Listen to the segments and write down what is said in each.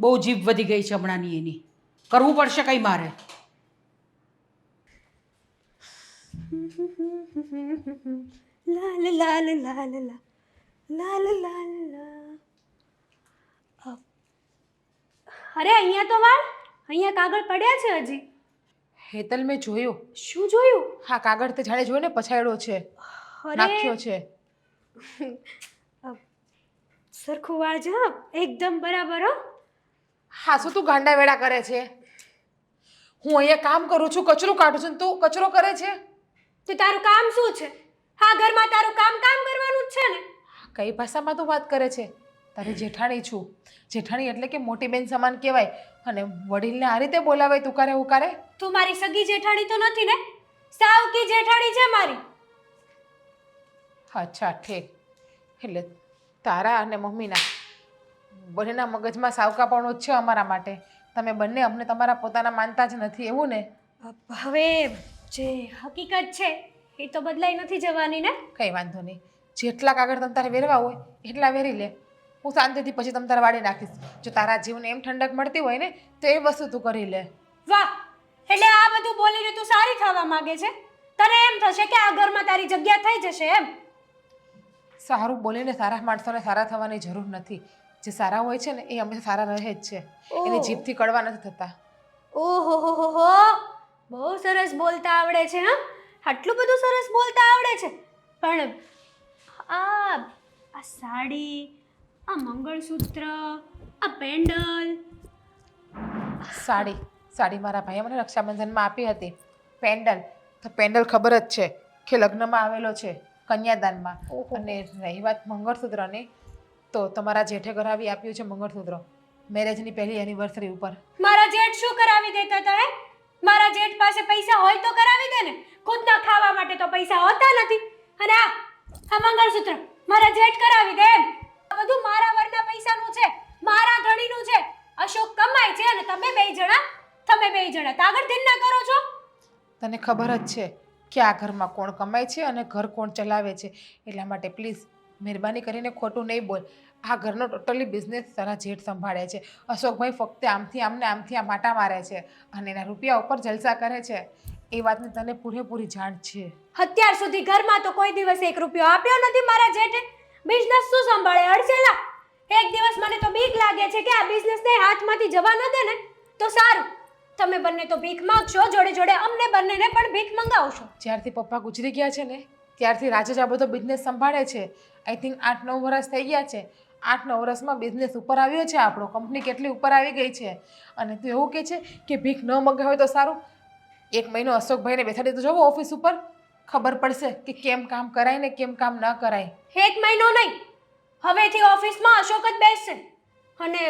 બહુ જીભ વધી ગઈ છે હમણાંની એની. કરવું પડશે કંઈ મારે. લાલ લાલ લાલ લાલ લાલ લાલ લા. અરે અહીંયા તો વાળ, અહીંયા કાગળ પડ્યા છે હજી. હેતલ મેં જોયું. શું જોયું? હા, કાગળ તે જાણે જોયો ને પછાડ્યો છે, નાખ્યો છે. સરખું વાળ છે હા, એકદમ બરાબર હો. હા, શું તું ગાંડા વેડા કરે છે? હું અહીંયા કામ કરું છું, કચરો કાઢું છું, તું કચરો કરે છે? તો તારું કામ શું છે? હા, ઘરમાં તારું કામ કરવાનું જ છે ને. કઈ ભાષામાં તું વાત કરે છે? તારી જેઠાણી છું. જેઠાણી એટલે કે મોટી બેન સમાન કહેવાય. અને વડીલને આ રીતે બોલાવાય તુકારે ઉકારે? તું મારી સગી જેઠાણી તો નથી ને? સાવકી જેઠાણી છે મારી. અચ્છા, ઠીક. એટલે તારા અને મમ્મીના બંનેના મગજમાં સાવકાપણું જ છે અમારા માટે. તમે બંને અમને તમારા પોતાના માનતા જ નથી, એવું ને? હવે જે હકીકત છે એ તો બદલાઈ નથી જવાની ને. કંઈ વાંધો નહીં. જેટલા કાગળ તમ તારે વેરવા હોય એટલા વેરી લે. હું શાંતિથી પછી તમ તારે વાળી નાખીશ. જો તારા જીવને એમ ઠંડક મળતી હોય ને તો એ વસ્તુ તું કરી લે. વાહ, એટલે આ બધું બોલીને તું સારી થવા માંગે છે? તને એમ થશે કે આ ઘરમાં તારી જગ્યા થઈ જશે એમ? સારું બોલીને સારા માણસોને સારા થવાની જરૂર નથી. જે સારા હોય છે ને એ હંમેશા સારા રહે જ છે. એની જીભથી કડવા નથી થતા. ઓહો હો હો હો, બહુ સરસ બોલતા આવડે છે હા. આટલું બધું સરસ બોલતા આવડે છે. પણ આ સાડી, આ મંગળસૂત્ર, આ પેન્ડલ. સાડી મારા ભાઈએ મને રક્ષાબંધનમાં આપી હતી. પેન્ડલ ખબર જ છે કે લગ્નમાં આવેલો છે, કન્યાદાનમાં. અને રહી વાત મંગળસૂત્રની, તો તમારા જેઠે કરાવી આપ્યું છે મંગળસૂત્ર મેરેજની પહેલી એનિવર્સરી ઉપર. મારા જેઠ શું કરાવી દેતા હતા હે? મારા જેઠ પાસે પૈસા હોય તો કરાવી દે ને. ખુદના ખાવા માટે તો પૈસા હોતા નથી. અને આ મંગળસૂત્ર મારા જેઠ કરાવી દે એમ? આ બધું મારા વરના પૈસાનું છે, મારા ધણીનું છે. અશોક કમાય છે અને તમે બે જણા તાગડ ધીરના કરો છો. તને ખબર જ છે કે આ ઘરમાં કોણ કમાય છે અને ઘર કોણ ચલાવે છે. એટલા માટે પ્લીઝ મહેરબાની કરીને ખોટું નહીં બોલ. આ ઘરનો ટોટલી બિઝનેસ તારા જેઠ સંભાળે છે. અશોકભાઈ ફક્ત આમથી આમને આમથી આમ આટા મારે છે અને એના રૂપિયા ઉપર જલસા કરે છે. એ વાતની તને પૂરેપૂરી જાણ છે. અત્યાર સુધી ઘરમાં તો કોઈ દિવસ 1 રૂપિયો આપ્યો નથી મારા જેઠે. બિઝનેસ શું સંભાળે અડસેલા? એક દિવસ મને તો બીક લાગે છે કે આ બિઝનેસને હાથમાંથી જવા ન દે ને તો સારું. તમે બંને તો ભીખ માંગશો, જોડે જોડે અમને બંનેને પણ ભીખ મંગાવશો. જ્યારથી પપ્પા ગુજરી ગયા છે ને ત્યારથી રાજે જ આ બધો બિઝનેસ સંભાળે છે. આઈ થિંક 8-9 વર્ષ થઈ ગયા છે. 8-9 વર્ષમાં બિઝનેસ ઉપર આવ્યો છે આપણો. કંપની કેટલી ઉપર આવી ગઈ છે. અને તું એવું કહે છે કે ભીખ ન મંગાવે તો સારું? 1 મહિનો અશોકભાઈને બેસાડી તો જવો ઓફિસ ઉપર, ખબર પડશે કે કેમ કામ કરાય ને કેમ કામ ન કરાય. 1 મહિનો નહીં, હવેથી ઓફિસમાં અશોક જ બેસશે અને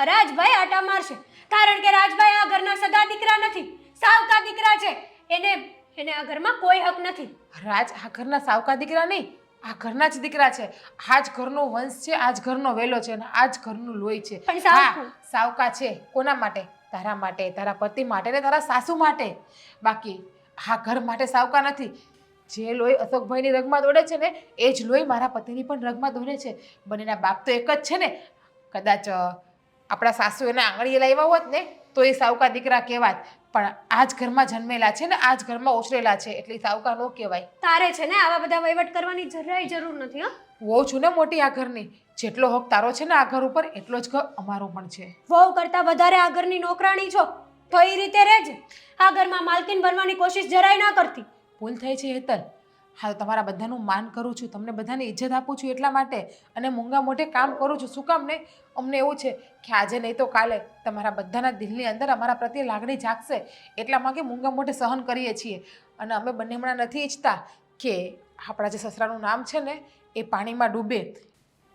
રાજભાઈ આટા મારશે. કારણ કે રાજભાઈ આ ઘરના સગા દીકરા નથી, સાવકા દીકરા છે. એને આ ઘરમાં કોઈ હક નથી. રાજ આ ઘરના સાવકા દીકરા નહીં, આ ઘરના જ દીકરા છે. આ જ ઘરનો વંશ છે, આ જ ઘરનો વેલો છે અને આ જ ઘરનું લોહી છે. પણ સાવકું. સાવકા છે કોના માટે? તારા માટે, તારા પતિ માટે ને તારા સાસુ માટે. બાકી આ ઘર માટે સાવકા નથી. જે લોહી અશોકભાઈની રગમાં દોડે છે ને એ જ લોહી મારા પતિની પણ રગમાં દોડે છે. બંનેના બાપ તો એક જ છે ને. કદાચ આપણા સાસુ એને આંગળીએ લાવ્યા હોત ને તો એ સાવકા દીકરા કહેવાત. પણ આ જ ઘરમાં જન્મેલા છે ને આ જ ઘરમાં ઉછરેલા છે એટલે સાવકા ન કહેવાય. તારે છે ને આવા બધા વહીવટ કરવાની જરાય જરૂર નથી હો. વહુ છું ને મોટી આ ઘરની. જેટલો હક તારો છે ને આ ઘર ઉપર એટલો જ હક અમારો પણ છે. વહુ કરતા વધારે આ ઘરની નોકરાણી છો તો એ રીતે રહેજે. આ ઘરમાં માલકીન બનવાની કોશિશ જરાય ના કરતી. ભૂલ થઈ છે હેતલ. હા, તો તમારા બધાનું માન કરું છું, તમને બધાને ઇજ્જત આપું છું એટલા માટે. અને મૂંગા મોઢે કામ કરું છું. શું કામ ને? અમને એવું છે કે આજે નહીં તો કાલે તમારા બધાના દિલની અંદર અમારા પ્રત્યે લાગણી જાગશે. એટલા માટે મૂંગા મોઢે સહન કરીએ છીએ. અને અમે બંને હમણાં નથી ઈચ્છતા કે આપણા જે સસરાનું નામ છે ને એ પાણીમાં ડૂબે.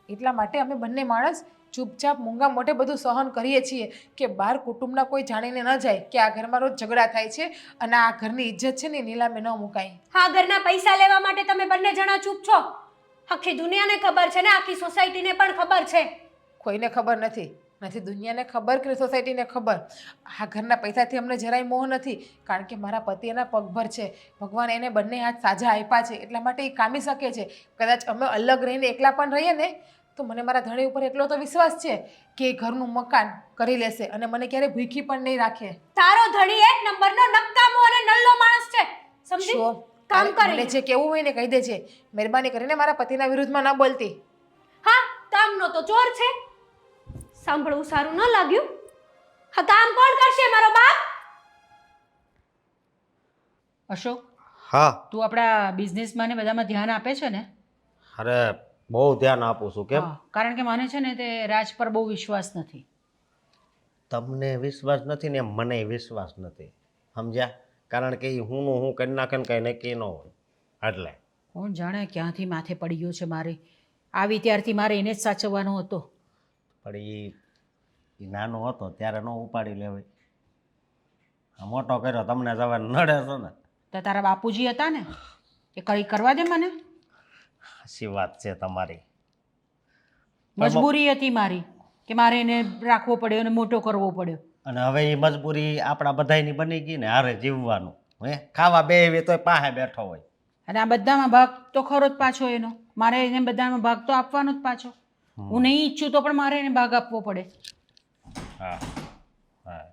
એટલા માટે અમે બંને માણસ ચૂપચાપ મૂંગા મોઢે બધું સહન કરીએ છીએ કે બહાર કુટુંબના કોઈ જાણીને ન જાય કે આ ઘરમાં રોજ ઝઘડા થાય છે અને આ ઘરની ઇજ્જત છે ને નીલામે ન મુકાય. આ ઘરના પૈસા લેવા માટે તમે બંને જણા ચૂપ છો. આખી દુનિયાને ખબર છે ને આખી સોસાયટીને પણ ખબર છે. કોઈને ખબર નથી દુનિયાને ખબર કે સોસાયટીને ખબર. આ ઘરના પૈસાથી અમને જરાય મોહ નથી. કારણ કે મારા પતિ એના પગભર છે. ભગવાન એને બંને હાથ સાજા આપ્યા છે એટલા માટે એ કામી શકે છે. કદાચ અમે અલગ રહીને એકલા પણ રહીએ ને તો મને મારા ધણી ઉપર એટલો તો વિશ્વાસ છે કે એ ઘરનું મકાન કરી લેશે અને મને ક્યારેય ભૂખી પણ નહીં રાખે. તારો ધણી એક નંબરનો નકામો અને નલ્લો માણસ છે સમજી શું? કામ મને કરે જે કેવું હોય ને કહી દેજે. મહેરબાની કરીને મારા પતિના વિરુદ્ધમાં ન બોલતી. હા કામનો તો ચોર છે સાંભળવું સારું ન લાગ્યું હા કામ કોણ કરશે મારો બાપ અશોક હા તું આપણા બિઝનેસમાં ને બધામાં ધ્યાન આપે છે ને? અરે બહુ ધ્યાન આપું છું. કેમ? હા, કારણ કે મને છે ને તે રાજ પર બહુ વિશ્વાસ નથી. તમને વિશ્વાસ નથી ને એમ મને વિશ્વાસ નથી, સમજ્યા? કારણ કે એ હું કરી નાખે ને કંઈ નક્કી ન હોય એટલે. કોણ જાણે ક્યાંથી માથે પડી ગયો છે મારે. આવી ત્યારથી મારે એને જ સાચવવાનો હતો. પણ એ નાનો હતો ત્યારે ન ઉપાડી લેવાય. આ મોટો કર્યો તમને જવા નડે છે ને. તો તારા બાપુજી હતા ને એ કઈ કરવા દે મને. સાચી વાત છે તમારી. મજબૂરી હતી મારી કે મારે એને રાખવો પડ્યો અને મોટો કરવો પડ્યો. અને હવે એ મજબૂરી આપણા બધાની બની ગઈ ને હારે જીવવાનું. હે ખાવા બેહવી તોય પાસે બેઠો હોય. અને આ બધામાં ભાગ તો ખરો જ પાછો એનો. મારે એને બધામાં ભાગ તો આપવાનો જ પાછો. હું નહીં ઈચ્છું તો પણ મારે એને ભાગ આપવો પડે. હા હા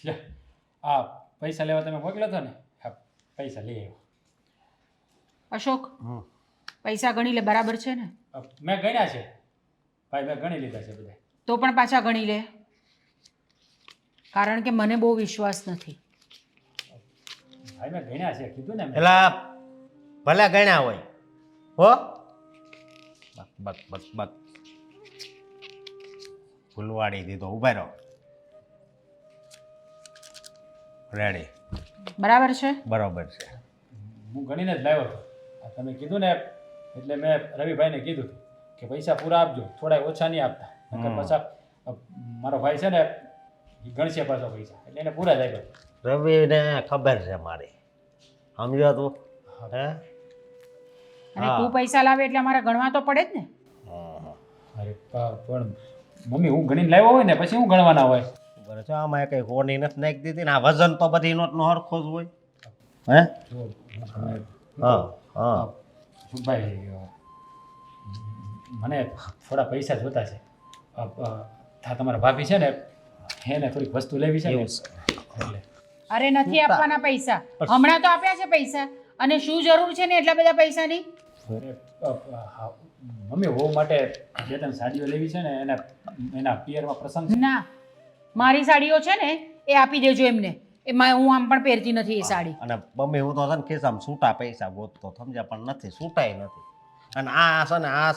લે આ પૈસા લેવા તમે મોકલ્યો હતો ને હા પૈસા લઈ આવ્યો. અશોક પૈસા ગણી લે, બરાબર છે ને? મેં ગણ્યા છે ભાઈ, મેં ગણી લીધા છે બધા. તો પણ પાછા ગણી લે, કારણ કે મને બહુ વિશ્વાસ નથી. ભાઈ મેં ગણ્યા છે કીધું ને મેં. પેલા ભલે ગણ્યા હોય હો. Buck buck buck buck Phulwadi દીધો. ઉભા રહો. રેડી. બરાબર છે? બરોબર છે. હું ગણીને જ લાવ્યો હતો. આ તમે કીધું ને એટલે મેં રવિભાઈને કીધું હતું કે પૈસા પૂરા આપજો, થોડા ઓછા નહીં આપતા. નકર પાછા મારો ભાઈ છે ને એ ગણશે પાછો પૈસા, એટલે એને પૂરા જ આપ્યા. રવિને ખબર છે મારી, સમજ્યો તું? હે અને તું પૈસા લાવે એટલે અમારે ગણવા તો પડે જ ને. અરે પણ મમ્મી હું ગણીને લાવ્યો હોય ને પછી હું ગણવાના હોય. બરાબર છે. આમાં કઈ હોની નથી નાખી દીધી ને. આ વજન તો બધી નોટનો હરખો જ હોય. હે હા હા ભાઈ મને થોડા પૈસા જોતા છે. તમારા ભાભી છે ને એને થોડીક વસ્તુ લેવી છે ને એટલે. અરે નથી આપવાના પૈસા, હમણાં તો આપ્યા છે પૈસા. અને શું જરૂર છે ને એટલા બધા પૈસાની? મમ્મી વહુ માટે બે ત્રણ સાડીઓ લેવી છે ને એના પિયરમાં પ્રસંગ છે. ના, મારી સાડીઓ છે ને એ આપી દેજો એમને. એમાં હું આમ પણ પહેરતી નથી એ સાડી. અને મમ્મી હું તો છે ને ખિસ્સામાં છૂટા પૈસા ગોતતો, સમજ્યા? પણ નથી, છૂટાય નથી. અને આ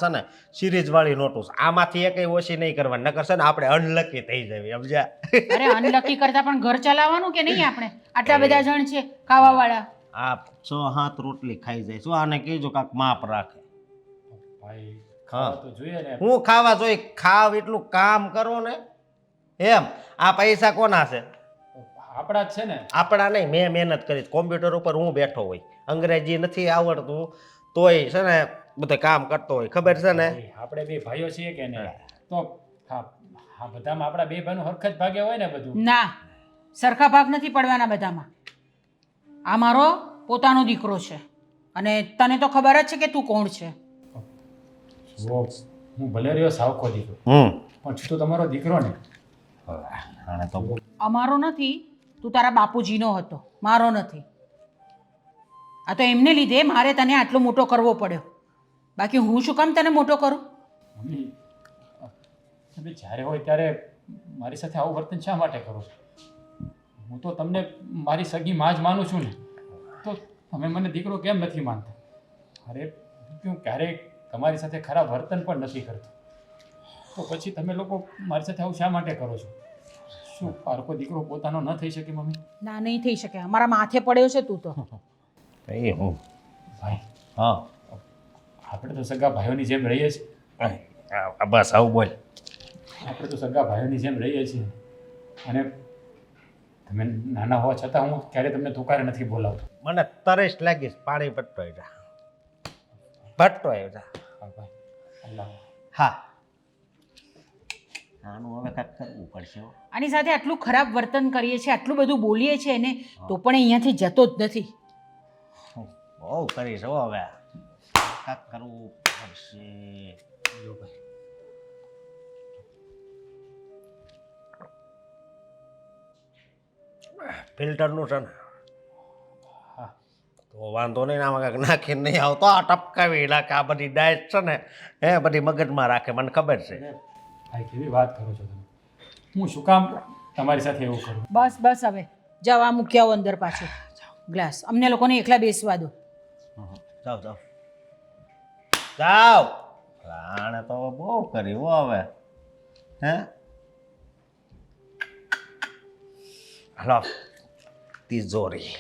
છે ને સિરીઝ વાળી નોટો છે. આમાંથી એકય ઓછી નહીં કરવાની, નકર છે ને આપણે અનલકી થઈ જવી, સમજ્યા? અરે અનલકી કરતા પણ ઘર ચલાવવાનું કે નહીં આપણે? આટલા બધા જણ છે ખાવા વાળા. આ 6-7 રોટલી ખાઈ જાય. શું આને કહેજો કાંક માપ રાખે. ભાઈ ખાવા તો જોઈએ ને. હું ખાવા જોઈએ? ખાવ એટલું કામ કરો ને. એમ આ પૈસા કોના છે? આપણા જ છે ને. આપણા નહીં. મેં મહેનત કરી. કોમ્પ્યુટર ઉપર હું બેઠો હોય, અંગ્રેજી નથી આવડતું તોય છે ને બધે કામ કરતો હોય, ખબર છે ને? આપણે બે ભાઈઓ છીએ કે નહીં? તો હા બધામાં આપણા બે ભાઈનું હરખ જ ભાગે હોય ને બધું. ના, સરખા ભાગ નથી પડવાના બધામાં. આ મારો પોતાનો દીકરો છે અને તને તો ખબર જ છે કે તું કોણ છે. હું ભલે રહ્યો સાવકો દીકરો પણ છું તો તમારો દીકરો ને. આને તો અમારો નથી, તું તારા બાપુજીનો હતો, મારો નથી. આ તો એમને લીધે મારે તને આટલો મોટો કરવો પડ્યો. બાકી હું શું કામ તને મોટો કરું? મમ્મી તમે જ્યારે હોય ત્યારે મારી સાથે આવું વર્તન શા માટે કરો છો? હું તો તમને મારી સગી માં જ માનું છું ને, તો તમે મને દીકરો કેમ નથી માનતા? અરે હું ક્યારેય તમારી સાથે ખરાબ વર્તન પણ નથી કરતો, તો પછી તમે લોકો મારી સાથે આવું શા માટે કરો છો? શું પારકો દીકરો પોતાનો ન થઈ શકે મમ્મી? ના, નહીં થઈ શકે. અમારા માથે પડ્યો છે તું તો. એ હું ભાઈ હા આપણે તો સગા ભાઈઓની જેમ રહીએ છીએ. બસ આવું બોલ. આપણે તો સગા ભાઈઓની જેમ રહીએ છીએ અને તમે નાના હોવા છતાં હું ક્યારેય તમને તુકારે નથી બોલાવતો. મને તરસ લાગીશ, પાણી ભટ્ટો જા ભટ્ટો જા. હા ભાઈ અલ્લાહ. હા આનું હવે કાંઈક કરવું પડશે. આની સાથે આટલું ખરાબ વર્તન કરીએ છીએ, આટલું બધું બોલીએ છીએ ને તો પણ અહીંયાથી જતો જ નથી. બહુ કરીશ હો હવે. કાંક કરવું પડશે. લો ભાઈ. ફિલ્ટરનું છે ને હા તો વાંધો નહીં, આમાં કાંઈક નાખીને નહીં આવતો, આ ટપકાવી નાખે. આ બધી ડાયટ છે ને એ બધી મગજમાં રાખે, મને ખબર છે. ભાઈ કેવી વાત કરો છો તમે? હું શું કામ તમારી સાથે એવું કરું? બસ બસ હવે જાઓ, આ મૂકી આવો અંદર પાછો ગ્લાસ. અમને લોકોને એકલા બેસવા દો. જાઓ જાઓ જાઓ. આણે તો બહુ કર્યું હો હવે. હે હલો તિજોરી.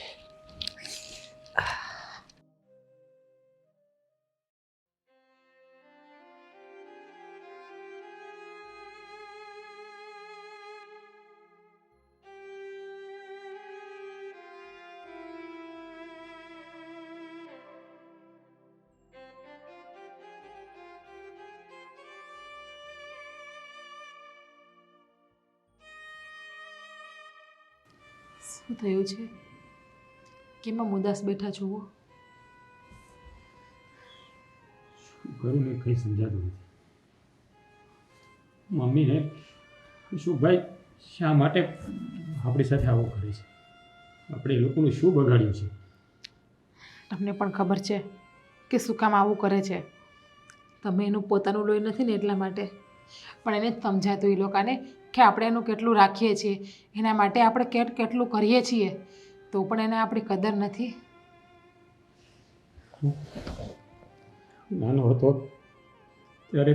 શું થયું છે? કેમ આમ ઉદાસ બેઠા છો? શું કરું ને કંઈ સમજાતું નથી. મમ્મીને શું ભાઈ શા માટે આપણી સાથે આવું કરે છે? આપણે એ લોકોનું શું બગાડ્યું છે? તમને પણ ખબર છે કે શું કામ આવું કરે છે. તમે એનું પોતાનું લોહી નથી ને એટલા માટે. પણ એને જ સમજાતું એ લોકોને કે આપણે એનું કેટલું રાખીએ છીએ, એના માટે આપણે કેટલું કરીએ છીએ, તો પણ એને આપણી કદર નથી. નાનો હતો ત્યારે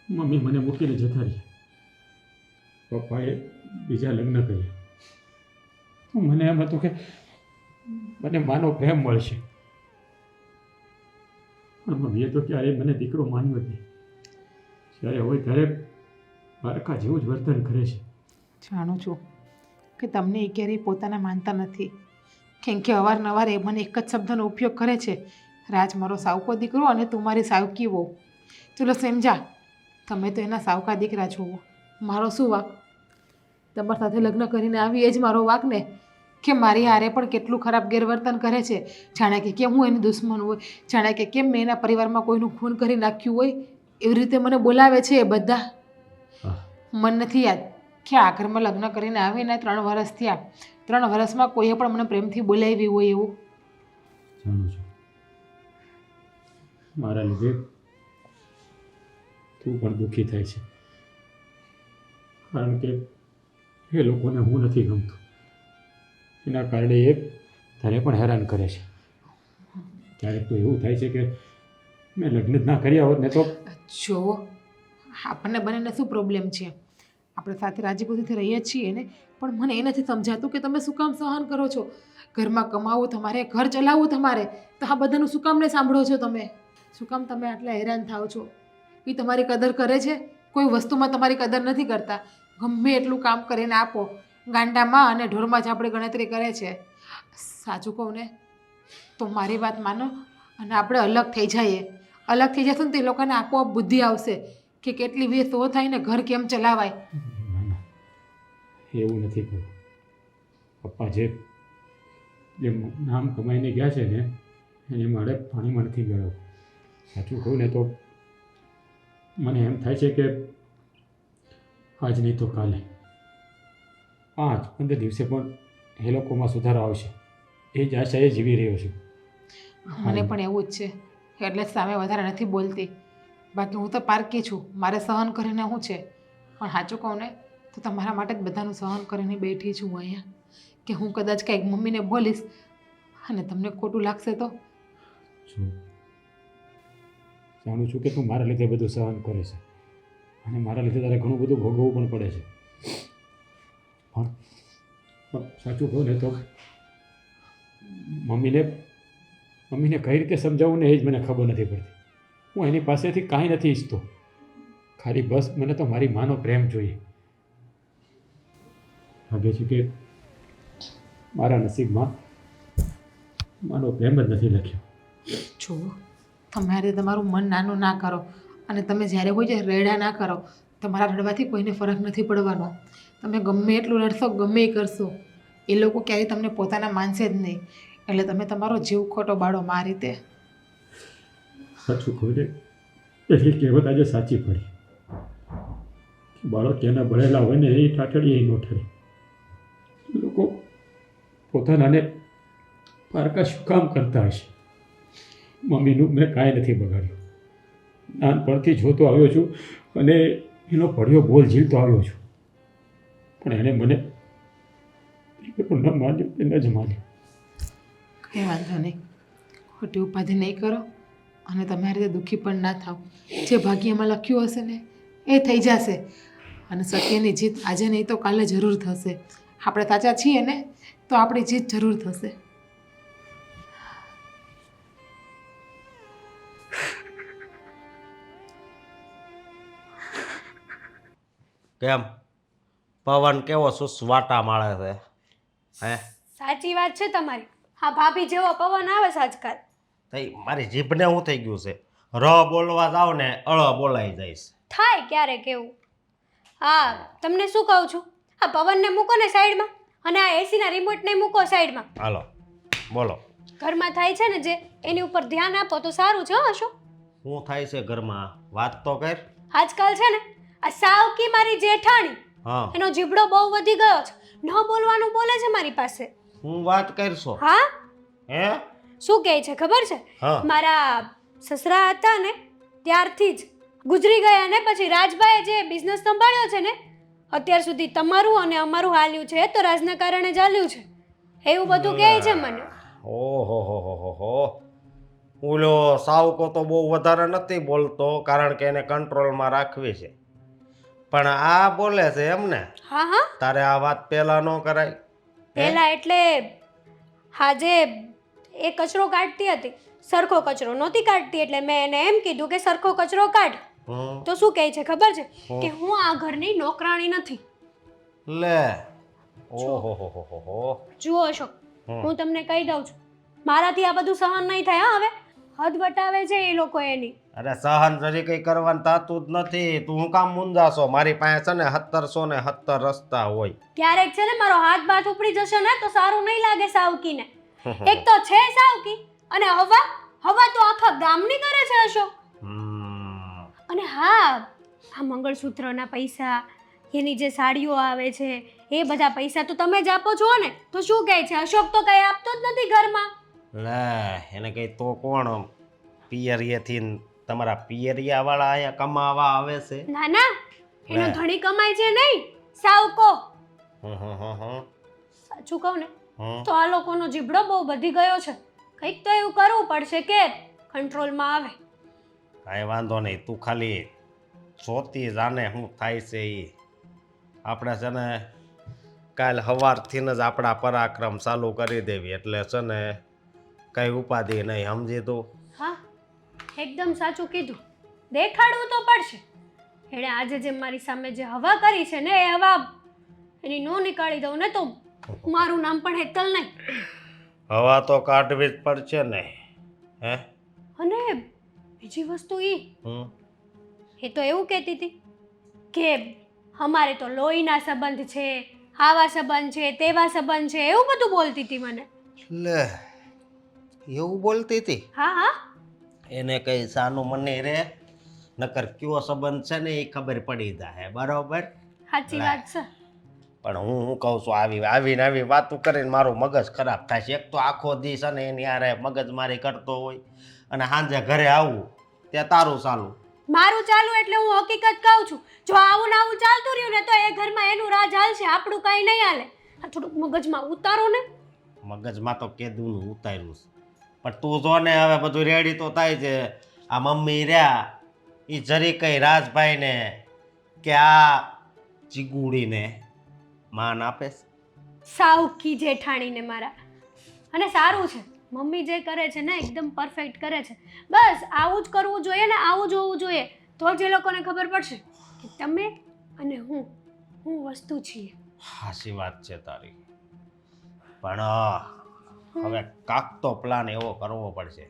મમ્મી મને મૂકીને જતા રહ્યા. પપ્પાએ બીજા લગ્ન કર્યા. તો મને એમ હતું કે મને માનો પ્રેમ મળશે, પણ મમ્મીએ તો ક્યારેય મને દીકરો માન્યો જ નહીં. જ્યારે હોય ત્યારે બાળકા જેવું જ વર્તન કરે છે. જાણું છું કે તમને એ ક્યારેય પોતાના માનતા નથી, કેમ કે અવારનવાર એ મને એક જ શબ્દનો ઉપયોગ કરે છે, રાજ મારો સાવકો દીકરો અને તું મારી સાવકી વહુ. ચલો સમજા, તમે તો એના સાવકા દીકરા છો, મારો શું વાક? તમારા સાથે લગ્ન કરીને આવી એ જ મારો વાક ને, કે મારી હારે પણ કેટલું ખરાબ ગેરવર્તન કરે છે. જાણે કે કેમ હું એની દુશ્મન હોય, જાણે કે કેમ મેં એના પરિવારમાં કોઈનું ખૂન કરી નાખ્યું હોય, એવી રીતે મને બોલાવે છે એ બધા. મન નથી યાદ કે આ ઘરમાં લગ્ન કરીને આવીને 3 વર્ષ થયા, 3 વર્ષમાં કોઈએ પણ મને પ્રેમથી બોલાવી હોય એવું. જાણું છું મારા લીધે તું પણ દુઃખી થાય છે, કારણ કે એ લોકોને હું નથી ગમતું, એના કારણે એ તને પણ હેરાન કરે છે. ક્યારેક તો એવું થાય છે કે મેં લગ્ન જ ના કર્યા હોત ને તો. જો આપણને બંનેને શું પ્રોબ્લેમ છે? આપણે સાથે રાજીપુજીથી રહીએ જ છીએ ને, પણ મને એ નથી સમજાતું કે તમે શું કામ સહન કરો છો? ઘરમાં કમાવું તમારે, ઘર ચલાવવું તમારે, તો આ બધાનું શું કામ ને સાંભળો છો તમે? શું કામ તમે આટલા હેરાન થાઓ છો? એ તમારી કદર કરે છે? કોઈ વસ્તુમાં તમારી કદર નથી કરતા. ગમે એટલું કામ કરીને આપો, ગાંડામાં અને ઢોરમાં જ આપણે ગણતરી કરે છે. સાચું કહું ને તો મારી વાત માનો અને આપણે અલગ થઈ જઈએ. અલગ થઈ જશું ને તો એ લોકોને આપોઆપ બુદ્ધિ આવશે કે કેટલી વ્યસ્ત થાય ને ઘર કેમ ચલાવાય. ના ના, એવું નથી કરવું. પપ્પા જે નામ કમાઈને ગયા છે ને એને મારે પાણીમાં નથી ગળવું. સાચું કહું ને તો મને એમ થાય છે કે આજ નહીં તો કાલે 5-15 દિવસે પણ એ લોકોમાં સુધારો આવશે, એ જ આશાએ જીવી રહ્યો છું. મને પણ એવું જ છે, એટલે જ સામે વધારે નથી બોલતી. બાકી હું તો પારકી છું, મારે સહન કરીને શું છે? પણ સાચું કહું ને તો તમારા માટે જ બધાનું સહન કરીને બેઠી છું હું અહીંયા, કે હું કદાચ કંઈક મમ્મીને બોલીશ અને તમને ખોટું લાગશે તો. જો જાણું છું કે તું મારા લીધે બધું સહન કરે છે અને મારા લીધે તારે ઘણું બધું ભોગવવું પણ પડે છે, પણ સાચું કહું ને તો મમ્મીને કઈ રીતે સમજાવવું ને એ જ મને ખબર નથી પડતી. હું એની પાસેથી કાંઈ નથી ઈચ્છતો, ખાલી બસ મને તો મારી માનો પ્રેમ જોઈએ. લાગે છે કે મારા નસીબમાં માનો પ્રેમ જ નથી લખ્યો. જુઓ, તમારે તમારું મન નાનું ના કરો અને તમે જ્યારે હોય ત્યારે રેડા ના કરો. તમારા રડવાથી કોઈને ફરક નથી પડવાનો. તમે ગમે એટલું રડશો, ગમે એ કરશો, એ લોકો ક્યારેય તમને પોતાના માનશે જ નહીં. એટલે તમે તમારો જીવ ખોટો બાળો આ રીતે. સાચું કહું ને એની કહેવત આજે સાચી પડી કે બાળક એના ભણેલા હોય ને એ ઠાઠડી એ નો ઠરે. લોકો પોતાનાને પારકા શું કામ કરતા હશે? મમ્મીનું મેં કાંઈ નથી બગાડ્યું. નાનપણથી જોતો આવ્યો છું અને એનો પડ્યો બોલ ઝીલતો આવ્યો છું, પણ એણે મને ન માન્યું કે ન જ માન્યું. કંઈ વાંધો નહીં, ખોટી ઉપાધિ નહીં કરો અને તમારી રીતે દુઃખી પણ ના થાવ. જે ભાગ્યમાં લખ્યું હશે ને એ થઈ જશે અને સત્યની જીત આજે નહીં તો કાલે જરૂર થશે. આપણે સાચા છીએ ને તો આપણી જીત જરૂર થશે. કેમ પવન કેવો સુસવાટા માળે છે? હે સાચી વાત છે તમારી. હા ભાભી જેવો પવન આવે છે આજકાલ. તઈ મારી જીભને શું થઈ ગયું છે? ર બોલવા જાવ ને બોલાઈ જઈશ. થાય ક્યારેક એવું. હા તમને શું કહું છું, આ પવનને મૂકો ને સાઈડમાં અને આ એસીના રિમોટને મૂકો સાઈડમાં. હાલો બોલો. ઘરમાં થાય છે ને જે એની ઉપર ધ્યાન આપો તો સારું છે. હો શું શું થાય છે ઘરમાં? વાત તો કર. આજકાલ છે ને આ સાવકી મારી જેઠાણી હા એનો જીબડો બહુ વધી ગયો છે. ન બોલવાનું બોલે છે મારી પાસે. હું વાત કરશો? હા હે શું કહે છે ખબર છે, હા મારા સસરા હતા ને ત્યારથી જ ગુજરી ગયા ને પછી રાજભાઈએ જે બિઝનેસ સંભાળ્યો છે ને અત્યાર સુધી તમારું અને અમારું હાલ્યું છે તો રાજના કારણે જ હાલ્યું છે એવું બધું કહે છે મને. ઓહો હો ઓલો સાવકો તો બહુ વધારે નથી બોલતો કારણ કે એને કંટ્રોલમાં રાખવી છે, પણ આ બોલે છે એમને? હા હા તારે આ વાત પહેલા ન કરાય? પહેલા એટલે હા જે એ કચરો કાઢતી હતી સરખો કચરો નહોતી કાઢતી એટલે મેં એને એમ કીધું કે સરખો કચરો કાઢ. હમ. તો શું કહે છે ખબર છે કે હું આ ઘરની નોકરાણી નથી. લે ઓહો હો જુઓ અશોક, હું તમને કહી દઉં છું મારાથી આ બધું સહન નહીં થાય. હા હવે હદ વટાવે છે એ લોકો એની. અરે સહન જરી કઈ કરવાનું થતું જ નથી. તું હું કામ મુંજાશો? મારી પાસે છે ને 1770 રસ્તા હોય. ક્યારેક છે ને મારો હાથ બાથ ઉપડી જશે ને તો સારું નહીં લાગે સાવકીને. એક તો છે સાવકી અને હવા તો આખા ગામની કરે છે અશોક. હમ. અને હા આ મંગળસૂત્રના પૈસા એની જે સાડીઓ આવે છે એ બધા પૈસા તો તમે જ આપો છો ને તો શું કહે છે અશોક તો કઈ આપતો જ નથી ઘરમાં. લે એને કઈ તો કોણ પિયરિયાથી તમારા પિયરિયા વાળા અહીંયા કમાવા આવે છે? ના ના એનો લે. ધણી કમાય છે નહીં સાવકો. હમ. સાચું કહું ને તો આ લોકોનો જીબડો બહુ વધી ગયો છે. કંઈક તો એવું કરવું પડશે કે કંટ્રોલમાં આવે. કાંઈ વાંધો નહીં, તું ખાલી જોતી જાને શું થાય છે એ. આપણે છે ને કાલ સવારથી જ આપણા પરાક્રમ ચાલુ કરી દેવી એટલે છે ને કઈ ઉપાધિ નહીં, સમજી તું? હા એકદમ સાચું કીધું. દેખાડવું તો પડશે. એણે આજે જે મારી સામે જે હવા કરી છે ને એ હવા એની નો નીકાળી દઉં ને તો મારું નામ પણ હેતલ નહીં. હવા તો કાઢવી જ પડશે ને. હે અને બીજી વસ્તુ હમ એ તો એવું કહેતી હતી કે અમારે તો લોહીના સંબંધ છે, આવા સંબંધ છે, તેવા સંબંધ છે, એવું બધું બોલતી હતી મને. લે એવું બોલતી હતી? હા હા એને કઈ સાનું મને રે, નકર કયો સંબંધ છે ને એ ખબર પડી જાય. બરોબર? સાચી વાત છે. પણ હું કહું છું આવી વાતું કરીને મારું મગજ ખરાબ થાય છે. એક તો આખો દી છે ને એની હારે મગજમારી કરતો હોય અને સાંજે ઘરે આવું ત્યાં તારું ચાલુ. મારું ચાલુ એટલે હું હકીકત કહું છું. જો આવું ને આવું ચાલતું રહ્યું ને તો એ ઘરમાં એનું રાજ હાલશે, આપણું કાંઈ નહીં હાલે. આ થોડુંક મગજમાં ઉતારો ને. મગજમાં તો કેદું ઉતાર્યું છે, પણ તું જો ને હવે બધું રેડી તો થાય છે. આ મમ્મી રહ્યા એ જરી કઈ રાજભાઈને કે આ ચીગુડીને માન આપે છે? સાવકી જેઠાણીને મારા. અને સારું છે મમ્મી જે કરે છે ને એકદમ પરફેક્ટ કરે છે. બસ આવું જ કરવું જોઈએ ને આવું જ હોવું જોઈએ તો જ એ લોકોને ખબર પડશે કે તમે અને હું વસ્તુ છીએ. સાચી વાત છે તારી, પણ હવે કાક તો પ્લાન એવો કરવો પડશે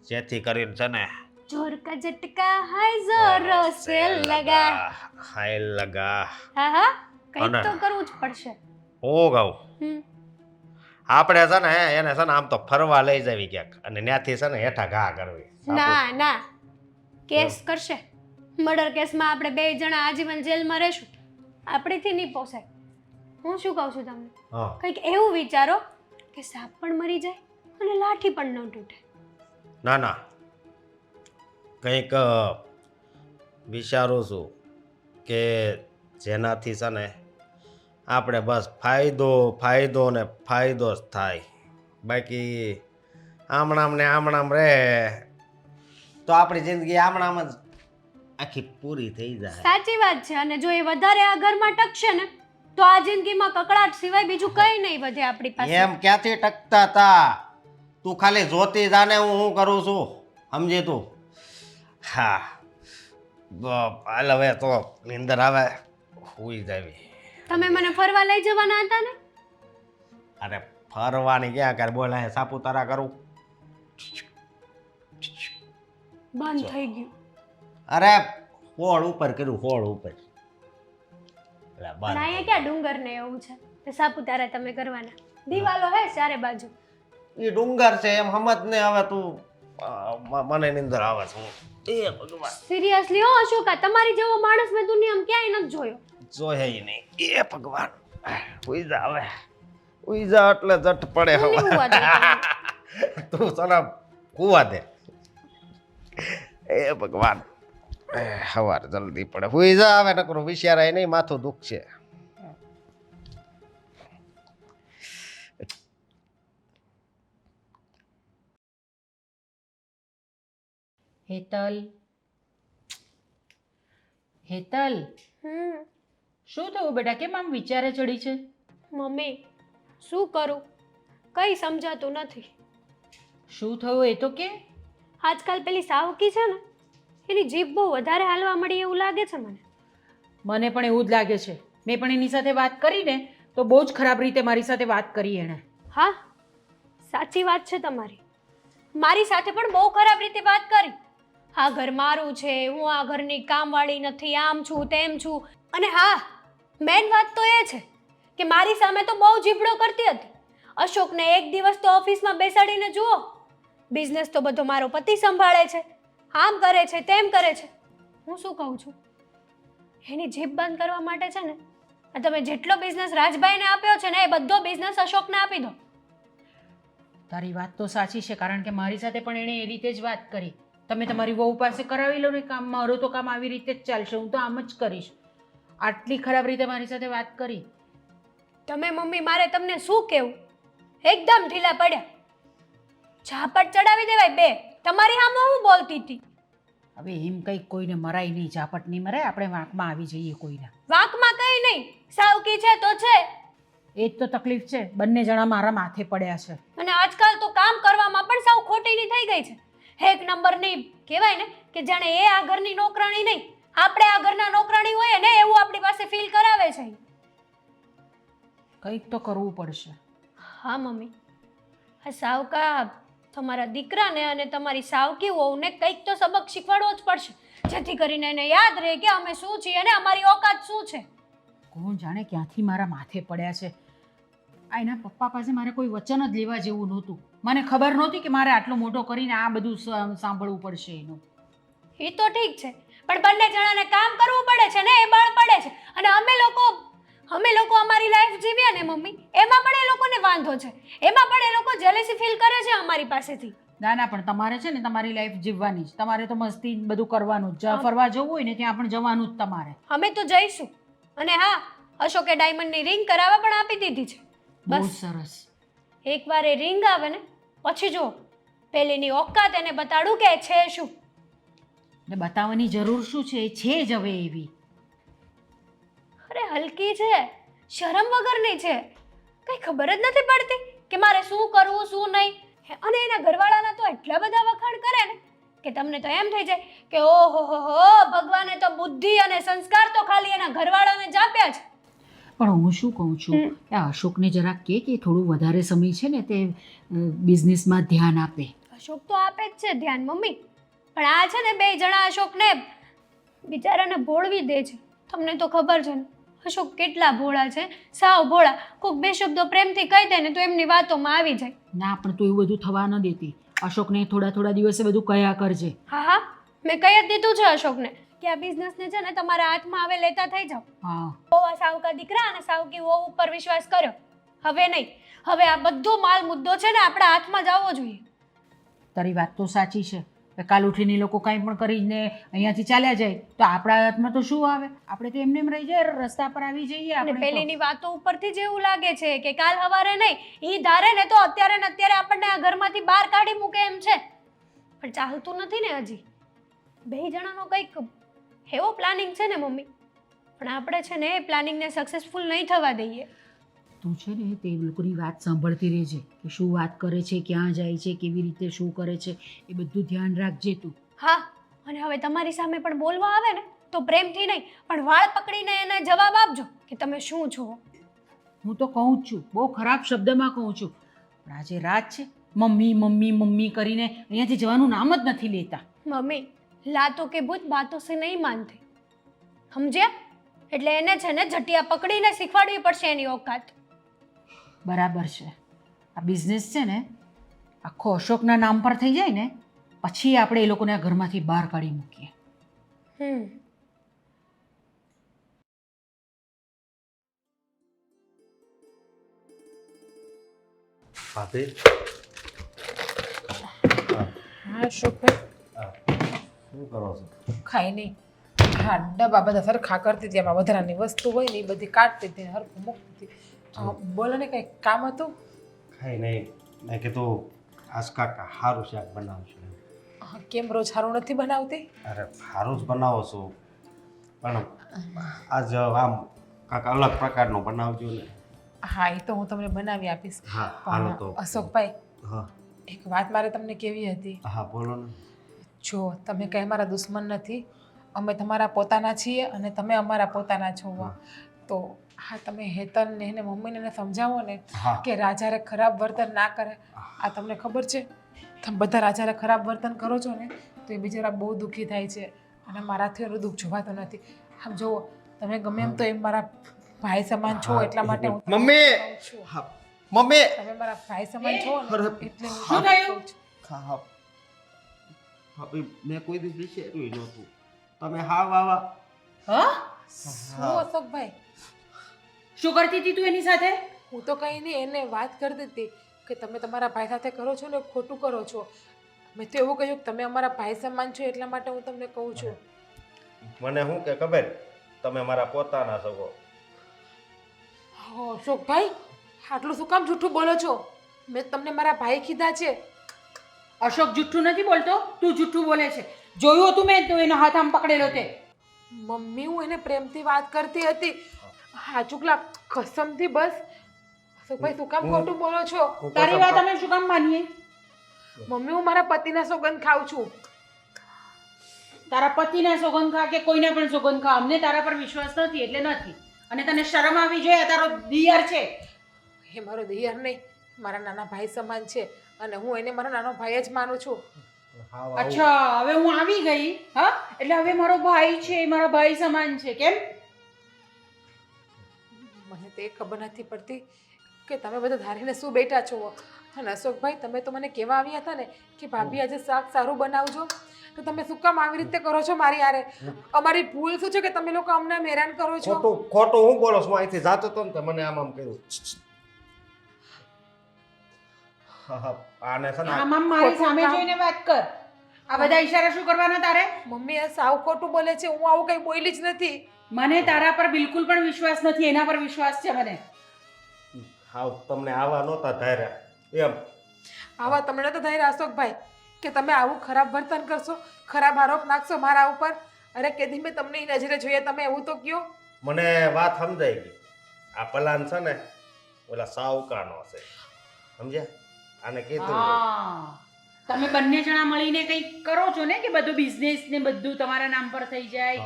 જેથી કરીને છે ને જોર કા ઝટકા હાય જોરો સે લગા. હાય લગા. હા હા કંઈક અને તો કરવું જ પડશે. ઓ ગાઉ હમ આપણે છે ને એને છે ને આમ તો ફરવા લઈ જવી ક્યાંક અને ત્યાંથી છે ને હેઠા ઘા કરવી. ના ના કેસ કરશે મર્ડર કેસમાં આપણે 2 જણા આજીવન જેલમાં રહેશું આપણેથી નહીં પોસાય હું શું કહું છું તમને હા કંઈક એવું વિચારો કે સાપ પણ મરી જાય અને લાઠી પણ ન તૂટે ના ના કંઈક વિચારું છું કે જેનાથી છે ને આપણે બસ ફાયદો ફાયદો ને ફાયદો જ થાય બાકી આમણામ ને આમણામ રહે તો આપણી જિંદગી આમણામ જ આખી પૂરી થઈ જાય સાચી વાત છે અને જો એ વધારે આ ઘરમાં ટકશે ને તો આ જિંદગીમાં કકડાટ સિવાય બીજું કંઈ નહીં વધે આપણી પાસે એમ ક્યાંથી ટકતા તા તું ખાલી જોતી જાને હું કરું છું સમજી તું હા હાલ હવે તો નીંદર આવે હુઈ જાવી તમે મને ફરવા લઈ જવાના હતા ને અરે ફરવાની ક્યાં કર બોલ અહીં સાપુતારા કરું બંધ થઈ ગયું અરે હોળ ઉપર કર્યું હોળ ઉપર એટલે પણ બંધ. અહીંયા ક્યાં ડુંગર ને એવું છે તે સાપુતારા તમે કરવાના દિવાલો હે ચારે બાજુ ઈ ડુંગર છે એમ સમજ ને હવે તું મને નીંદર આવે છે એ ભગવાન સિરિયસલી હો અશોકા તમારી જેવો માણસ મેં દુનિયામાં ક્યાંય નથી જોયો જોયે ય નહીં એ ભગવાન હુઈ જા હવે હુઈ જા એટલે જટ પડે હું નહીં હવે હુવા દઉં તમને. તું સલામ હુવા દે એ ભગવાન સવાર જલ્દી પડે હુઈ જા હવે નકરું વિચારાય નહીં માથું દુખશે હેતલ હેતલ શું થયું બેટા કેમ આમ વિચારે ચડી છે મમ્મી શું કરું કઈ સમજાતું નથી શું થયું એ તો કે આજકાલ પેલી સાવકી છે ને એની જીભ બહુ વધારે હાલવા મળી એવું લાગે છે મને મને પણ એવું જ લાગે છે મેં પણ એની સાથે વાત કરીને તો બહુ જ ખરાબ રીતે મારી સાથે વાત કરી એણે હા સાચી વાત છે તમારી મારી સાથે પણ બહુ ખરાબ રીતે વાત કરી આ ઘર મારું છે હું આ ઘરની કામવાળી નથી આમ છું તેમ છું અને હા મેન વાત તો એ છે કે મારી સામે તો બહુ જીભડો કરતી હતી અશોકને એક દિવસ તો ઓફિસમાં બેસાડીને જુઓ બિઝનેસ તો બધો મારો પતિ સંભાળે છે આમ કરે છે તેમ કરે છે હું શું કહું છું એની જીભ બંધ કરવા માટે છે ને આ તમે જેટલો બિઝનેસ રાજભાઈને આપ્યો છે ને એ બધો બિઝનેસ અશોકને આપી દો તારી વાત તો સાચી છે કારણ કે મારી સાથે પણ એણે એ રીતે જ વાત કરી તમે તમારી વહુ પાસે કરાવી લો ને કામ મારું તો કામ આવી રીતે જ ચાલશે હું તો આમ જ કરીશ આટલી ખરાબ રીતે મારી સાથે વાત કરી તમે મમ્મી મારે તમને શું કહેવું એકદમ ઢીલા પડ્યા ઝાપટ ચડાવી દેવાય બે તમારી સામે હું બોલતી હતી હવે એમ કંઈક કોઈને મરાય નહીં ઝાપટ નહીં મરાય આપણે વાંકમાં આવી જઈએ કોઈના વાંકમાં કંઈ નહીં સાવકી છે તો છે એ જ તો તકલીફ છે બંને જણા મારા માથે પડ્યા છે અને આજકાલ તો કામ કરવામાં પણ સાવ ખોટીની થઈ ગઈ છે એક નંબરની કહેવાય ને કે જાણે એ આ ઘરની નોકરાણી નહીં આપણે આ ઘરના નોકરાણી હોઈએ ને એવું આપણી પાસે ફીલ કરાવે છે કંઈક તો કરવું પડશે હા મમ્મી આ સાવકા તમારા દીકરાને અને તમારી સાવકી વહુને કંઈક તો સબક શીખવાડવો જ પડશે જેથી કરીને એને યાદ રહે કે અમે શું છીએ અને અમારી ઓકાત શું છે કોણ જાણે ક્યાંથી મારા માથે પડ્યા છે આ એના પપ્પા પાસે મારે કોઈ વચન જ લેવા જેવું નહોતું મને ખબર નહોતી કે મારે આટલો મોટો કરીને આ બધું સાંભળવું પડશે એનું એ તો ઠીક છે પણ બંને જણાને કામ કરવું પડે છે ને એ બળ પડે છે અને અમે લોકો અમારી લાઈફ જીવીએ ને મમ્મી એમાં પણ એ લોકોને વાંધો છે એમાં પણ એ લોકો જેલેસી ફીલ કરે છે અમારી પાસેથી ના ના પણ તમારે છે ને તમારી લાઈફ જીવવાની જ તમારે તો મસ્તી બધું કરવાનું જ જ્યાં ફરવા જવું હોય ને ત્યાં પણ જવાનું જ તમારે અમે તો જઈશું અને હા અશોકે ડાયમંડની રિંગ કરાવવા પણ આપી દીધી છે બહુ બસ સરસ એકવાર એ રિંગ આવે ને પછી જો પેલીની ઓકાત એને બતાડું કે છે શું ને બતાવવાની જરૂર શું છે એ છે જ હવે એવી અરે હલકી છે શરમ વગરની છે કઈ ખબર જ નથી પડતી કે મારે શું કરવું શું નહીં અને એના ઘરવાળાના તો એટલા બધા વખાણ કરે ને કે તમને તો એમ થઈ જાય કે ઓહો હો ભગવાને તો બુદ્ધિ અને સંસ્કાર તો ખાલી એના ઘરવાળાને જ આપ્યા છે પણ હું શું કહું છું આ અશોકને જરાક કે થોડું વધારે સમય છે ને તે બિઝનેસમાં ધ્યાન આપે અશોક તો આપે જ છે ધ્યાન મમ્મી પણ આ છે ને બે જણા અશોકને બિચારાને ભોળવી દે છે તમને તો ખબર છે ને અશોક કેટલા ભોળા છે સાવ ભોળા કોઈક બે શબ્દો પ્રેમથી કહી દે ને તો એમની વાતોમાં આવી જાય ના પણ તું એવું બધું થવા ન દેતી અશોકને થોડા થોડા દિવસે બધું કયા કરજે. હા હા મેં કહી જ દીધું છે અશોકને કે આ બિઝનેસને છે ને તમારા હાથમાં આવે લેતા થઈ જાઓ. હા બહુ સાવકા દીકરા અને સાવકી વહુ ઉપર વિશ્વાસ કર્યો. હવે નહીં. હવે આ બધો માલ મુદ્દો છે ને આપણા હાથમાં જ આવવો જોઈએ. તારી વાત તો સાચી છે. કાલ ઉઠીને એ લોકો કાંઈ પણ કરીને અહીંયાથી ચાલ્યા જાય તો આપણા હાથમાં તો શું આવે? આપણે તો એમને એમ રહી જાય, રસ્તા પર આવી જઈએ અને આપણે તો. પેલીની વાતો ઉપરથી જ એવું લાગે છે કે કાલ હવારે નહીં ઈ ધારે ને તો અત્યારે ને અત્યારે આપણને આ ઘરમાંથી બહાર કાઢી મૂકે એમ છે. પણ ચાલતું નથી ને હજી. બે જણાનો કંઈક એવો પ્લાનિંગ છે ને મમ્મી. પણ આપણે છે ને એ પ્લાનિંગને સક્સેસફુલ નહીં થવા દઈએ. તું છે ને તે લોકોની વાત સાંભળતી રહેજે કે શું વાત કરે છે, ક્યાં જાય છે, કેવી રીતે શું કરે છે, એ બધું ધ્યાન રાખજે તું. હા અને હવે તમારી સામે પણ બોલવા આવે ને તો પ્રેમથી નહીં પણ વાળ પકડીને એને જવાબ આપજો કે તમે શું છો. હું તો કહું જ છું, બહુ ખરાબ શબ્દમાં કહું છું, પણ આજે રાત છે મમ્મી મમ્મી મમ્મી કરીને અહીંયાથી જવાનું નામ જ નથી લેતા. મમ્મી લાતો કે ભૂત બાતો સે નહીં માનતે સમજ્યા? એટલે એને છે ને જટિયા પકડીને શીખવાડવી પડશે એની ઓકાત. બરાબર છે. આ બિઝનેસ છે ને આખો અશોકના નામ પર થઈ જાય ને પછી આપણે એ લોકોને આ ઘરમાંથી બહાર કાઢી મૂકીએ. ભાભી હા અશોકભાઈ શું કરો છો? ખાઈ નહીં. હા ડબ્બા બધા સરખા કરતી હતી, એમાં વધારાની વસ્તુ હોય ને એ બધી કાઢતી હતી, હરખું મૂકતી હતી. બોલો ને કંઈક કામ હતું? ખાઈ નહીં. મેં કીધું આજ કાકા સારું શાક બનાવશું. કેમ રોજ સારું નથી બનાવતી? અરે સારું જ બનાવો છો પણ આજ આમ કાંક અલગ પ્રકારનું બનાવજો ને. હા એ તો હું તમને બનાવી આપીશ. હા હાલો તો. પણ અશોકભાઈ હા એક વાત મારે તમને કેવી હતી. હા બોલો ને. જો તમે કંઈ અમારા દુશ્મન નથી, અમે તમારા પોતાના છીએ અને તમે અમારા પોતાના છો. તો હા તમે હેતલ ને એને મમ્મીને એને સમજાવો ને હા કે રાજારે ખરાબ વર્તન ના કરે. આ તમને ખબર છે તમે બધા રાજારે ખરાબ વર્તન કરો છો ને તો એ બિચારા બહુ દુઃખી થાય છે અને મારાથી એનું દુઃખ જોવાતો નથી. આમ જુઓ તમે ગમે એમ તો એમ મારા ભાઈ સમાન છો એટલા માટે હું તમને મમ્મી! કહું છું. હા મમ્મી તમે મારા ભાઈ સમાન છો ને અરે, એટલે હું શું તમને થયું? કહું છું. હા હવે મેં કોઈ દિવસ વિચાર્યું નહોતું તમે હા વાવા. હા શું અશોકભાઈ? શું કરતી હતી તું એની સાથે? હું તો કંઈ નહીં એને વાત કરતી હતી કે તમે તમારા ભાઈ સાથે કરો છો ને ખોટું કરો છો. મેં તો એવું કહ્યું કે તમે અમારા ભાઈ સમાન છો એટલા માટે હું તમને કહું છું. મને શું કે ખબર તમે મારા પોતાના છો. અશોકભાઈ આટલું શું કામ જૂઠું બોલો છો? મેં તમને મારા ભાઈ કીધા છે. અશોક જુઠ્ઠું નથી બોલતો, તું જુઠ્ઠું બોલે છે. જોયું હતું મેં તો એનો હાથ આમ પકડેલો તે. મમ્મી હું એને પ્રેમથી વાત કરતી હતી. હા ચૂકલા કસમથી બસ. અશોકભાઈ શું કામ ખોટું બોલો છો? તારી વાત અમે શું કામ માનીએ? મમ્મી હું મારા પતિના સોગંદ ખાઉં છું. તારા પતિના સોગંદ ખા કે કોઈના પણ સોગંદ ખા, અમને તારા પર વિશ્વાસ નથી એટલે નથી. અને તને શરમ આવી જોઈએ, આ તારો દિયર છે. એ મારો દિયર નહીં મારા નાના ભાઈ સમાન છે અને હું એને મારો નાનો ભાઈ જ માનું છું. અચ્છા હવે હું આવી ગઈ. હા એટલે હવે મારો ભાઈ છે, મારા ભાઈ સમાન છે. કેમ? મને તો એ ખબર નથી પડતી કે તમે બધા ધારીને શું બેઠા છો. અને અશોકભાઈ તમે તો મને કહેવા આવ્યા હતા ને કે ભાભી આજે શાક સારું બનાવજો, તો તમે શું કામ આવી રીતે કરો છો મારી યારે? અમારી ભૂલ શું છે કે તમે લોકો અમને હેરાન કરો છો? ખોટું ખોટું હું બોલો છું? અહીંથી જાતો તો ને તે મને આમ કહ્યું. આને છે ને આમ આમ મારી સામે જોઈને વાત કર. આ બધા ઈશારા શું કરવાના તારે? મમ્મી આ સાવ ખોટું બોલે છે. હું આવું કંઈ બોલી જ નથી. મને તારા પર બિલકુલ પણ વિશ્વાસ નથી, એના પર વિશ્વાસ છે મને. હાવ તમને આવા નહોતા ધાર્યા એમ. આવા તમને તો થઈ અશોકભાઈ કે તમે આવું ખરાબ વર્તન કરશો, ખરાબ આરોપ નાખશો મારા ઉપર. અરે કેદી મેં તમને એ નજરે જોઈએ તમે એવું તો કયો. મને વાત સમજાઈ ગઈ. આ પ્લાન છે ને ઓલા સાવકાનો છે, સમજ્યા? આને કીધું હા તમે બંને જણા મળીને કંઈક કરો છો ને કે બધું બિઝનેસ ને બધું તમારા નામ પર થઈ જાય,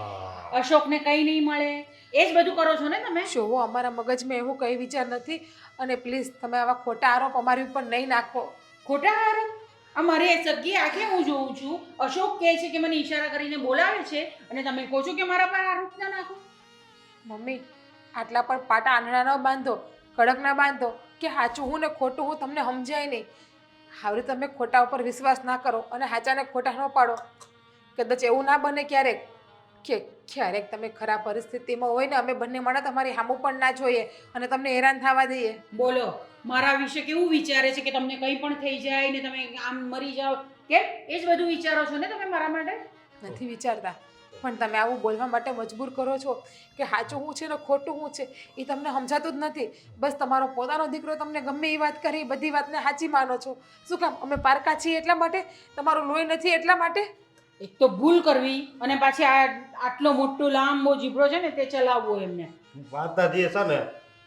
અશોકને કંઈ નહીં મળે, એ જ બધું કરો છો ને તમે? જોવો અમારા મગજમાં એવું કંઈ વિચાર નથી અને પ્લીઝ તમે આવા ખોટા આરોપ અમારી ઉપર નહીં નાખો. ખોટા આરોપ? અમારે સગી આંખે હું જોઉં છું, અશોક કહે છે કે મને ઈશારા કરીને બોલાવે છે અને તમે કહો છો કે મારા પર આરોપ ના નાખો. મમ્મી આટલા પણ પાટા આંધળા ન બાંધો, કડક ના બાંધો કે સાચું હું ને ખોટું હું તમને સમજાય નહીં. આવી રીતે તમે ખોટા ઉપર વિશ્વાસ ના કરો અને સાચાને ખોટા ન પાડો. કદાચ એવું ના બને ક્યારેક કે ક્યારેક તમે ખરાબ પરિસ્થિતિમાં હોય ને અમે બંને માણસ તમારી સામું પણ ના જોઈએ અને તમને હેરાન થવા દઈએ. બોલો મારા વિશે કેવું વિચારે છે કે તમને કંઈ પણ થઈ જાય ને તમે આમ મરી જાઓ કેમ એ જ બધું વિચારો છો ને તમે મારા માટે? નથી વિચારતા, પણ તમે આવું બોલવા માટે મજબૂર કરો છો કે સાચું શું છે ને ખોટું શું છે એ તમને સમજાતું જ નથી. બસ તમારો પોતાનો દીકરો તમને ગમે એ વાત કરી બધી વાતને સાચી માનો છો. શું કામ? અમે પારકા છીએ એટલા માટે? તમારું લોહી નથી એટલા માટે? એક તો ભૂલ કરવી અને પાછી આટલો મોટો લાંબો જીભડો છે ને તે ચલાવવો એમને. માતાજીએ છે ને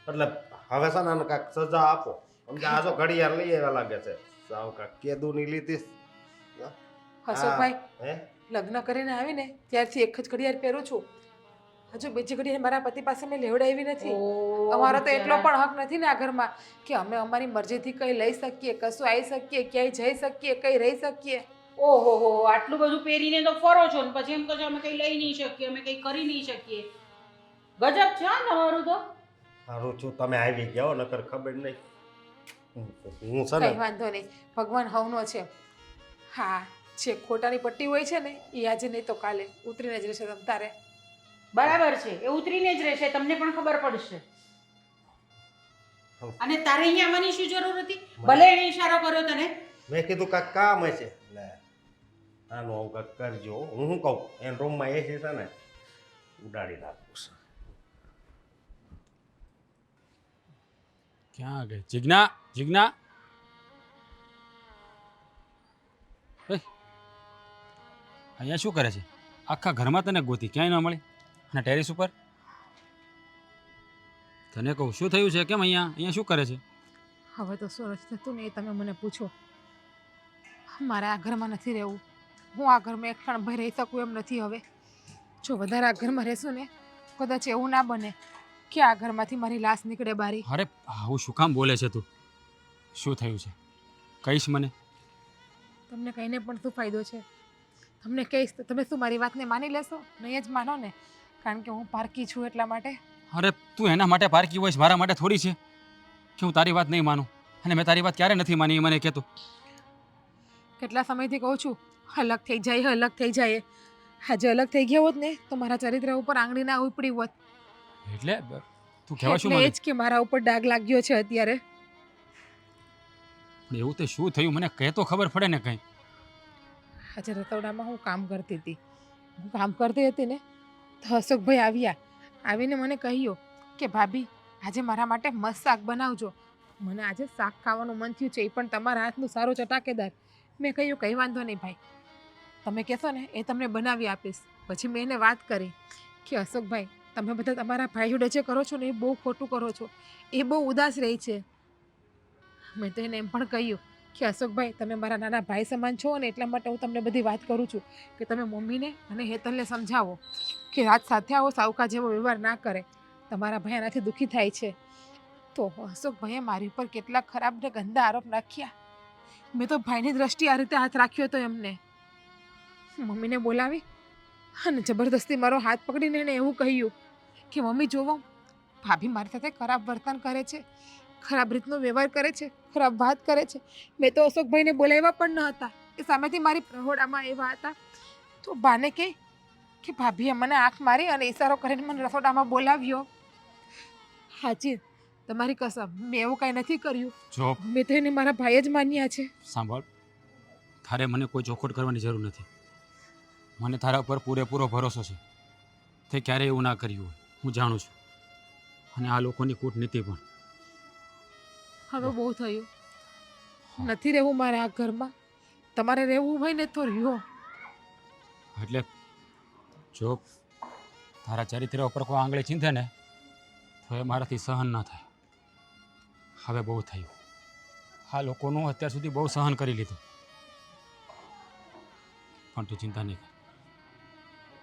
એટલે હવે છે ને આને કાંઈક સજા આપો. સમજે આ જો ઘડિયાળ લઈ આવ્યા લાગે છે સાવ કાંઈક કેદુની લીધી. અશોકભાઈ, હે લગ્ન કરીને આવીને ત્યારથી એક જ ઘડિયાળ પહેરું છું. હજુ બીજી ઘડિયાળ મારા પતિ પાસે મેં લેવડાવી નથી. અમારો તો એટલો પણ હક નથી ને આ ઘરમાં કે અમે અમારી મરજીથી કંઈ લઈ શકીએ, કશું આવી શકીએ, ક્યાંય જઈ શકીએ, કંઈ રહી શકીએ. ઓહો હો આટલું બધું પહેરીને તો ફરો છો ને પછી એમ કહો છો અમે કંઈ લઈ નહીં શકીએ, અમે કંઈ કરી નહીં શકીએ. ગજબ છે હા તમારું તો. સારું છું તમે આવી ગયા હો, નકર ખબર નહીં. હું છે કંઈ ને વાંધો નહીં, ભગવાન હવનો છે. હા, જે ખોટાની પટ્ટી હોય છે ને એ આજે નહીં તો કાલે ઉતરીને જ રહેશે તમ તારે. બરાબર છે એ ઉતરીને જ રહેશે, તમને પણ ખબર પડશે. અને તારે અહીંયા આવવાની શું જરૂર હતી? ભલે એને ઈશારો કર્યો તને. મેં કીધું કાંઈક કામ હશે એટલે આનું આવું કાંઈક કરજો. હું શું કહું એને રૂમમાં એસી છે ને ઉડાડી નાખું છું. ક્યાં ગઈ જીજ્ઞા? જીજ્ઞા અહીંયા શું કરે છે? આખા ઘરમાં તને ગોતી ક્યાંય ન મળી અને ટેરેસ ઉપર તને કહું શું થયું છે? કેમ અહીંયા શું કરે છે? હવે તો શું નથી થતું ને એ તમે મને પૂછો. મારે આ ઘરમાં નથી રહેવું. હું આ ઘરમાં એક ક્ષણ ભર રહી શકું એમ નથી હવે. જો વધારે આ ઘરમાં રહેશું ને કદાચ એવું ના બને કે આ ઘરમાંથી મારી લાશ નીકળે બારી. અરે આવું શું કામ બોલે છે તું? શું થયું છે કહીશ મને? તમને કહીને પણ શું ફાયદો છે? તમને કહીશ તો તમે શું મારી વાતને માની લેશો? નહીં જ માનો ને, કારણ કે હું પારકી છું એટલા માટે. અરે તું એના માટે પારકી હોઈશ, મારા માટે થોડી છે કે હું તારી વાત નહીં માનું. અને મેં તારી વાત ક્યારે નથી માની એ મને કહેતો. કેટલા સમયથી કહું છું અલગ થઈ જાય, અલગ થઈ જાય. આજે અલગ થઈ ગયા હોત ને તો મારા ચરિત્ર ઉપર આંગળી ના ઉપડી હોત. એટલે તું કહેવા શું એટલે માંગે? એ જ કે મારા ઉપર ડાઘ લાગ્યો છે અત્યારે. પણ એવું તે શું થયું મને કહે તો ખબર પડે ને કંઈ. આજે રતોડામાં હું કામ કરતી હતી. હું કામ કરતી હતી ને તો અશોકભાઈ આવ્યા. આવીને મને કહ્યું કે ભાભી આજે મારા માટે મસ્ત શાક બનાવજો. મને આજે શાક ખાવાનું મન થયું છે, એ પણ તમારા હાથનું સારું ચટાકેદાર. મેં કહ્યું કંઈ વાંધો નહીં ભાઈ, તમે કહેશો ને એ તમને બનાવી આપીશ. પછી મેં એને વાત કરી કે અશોકભાઈ તમે બધા તમારા ભાઈ જોડે જે કરો છો ને એ બહુ ખોટું કરો છો, એ બહુ ઉદાસ રહી છે. મેં તો એને એમ પણ કહ્યું કે અશોકભાઈ તમે મારા નાના ભાઈ સમાન છો ને એટલા માટે હું તમને બધી વાત કરું છું કે તમે મમ્મીને અને હેતલને સમજાવો કે રાત સાથે આવો, સાવકા જેવો વ્યવહાર ના કરે. તમારા ભાઈ એનાથી દુઃખી થાય છે. તો અશોકભાઈએ મારી ઉપર કેટલા ખરાબ ને ગંદા આરોપ નાખ્યા. મેં તો ભાઈની દ્રષ્ટિએ આ રીતે હાથ રાખ્યો હતો એમને. મમ્મીને બોલાવી અને જબરદસ્તી મારો હાથ પકડીને એણે એવું કહ્યું કે મમ્મી જોવો ભાભી મારી સાથે ખરાબ વર્તન કરે છે, ખરાબ રીતનો વ્યવહાર કરે છે, ખરાબ વાત કરે છે. મેં તો અશોકભાઈને બોલાવ્યા પણ ન હતા, એ સામેથી મારી પ્રહોડામાં એવા હતા. તો બાને કહે કે ભાભીએ મને આંખ મારી અને ઈશારો કરીને મને રસોડામાં બોલાવ્યો. હાજી તમારી કસમ મેં એવું કાંઈ નથી કર્યું. જો મેં તો એને મારા ભાઈ જ માન્યા છે. સાંભળ, તારે મને કોઈ ચોખવટ કરવાની જરૂર નથી. મને તારા ઉપર પૂરેપૂરો ભરોસો છે. તે ક્યારેય એવું ના કર્યું હોય, હું જાણું છું. અને આ લોકોની કૂટનીતિ પણ. હવે બહુ થયું, નથી રહેવું મારે આ ઘરમાં. તમારે રહેવું હોય ને તો રહ્યો. એટલે જો તારા ચરિત્ર ઉપર કોઈ આંગળી ચીંધે ને તો એ મારાથી સહન ના થાય. હવે બહુ થયું. આ લોકોનું અત્યાર સુધી બહુ સહન કરી લીધું. પણ તું ચિંતા નહીં કર.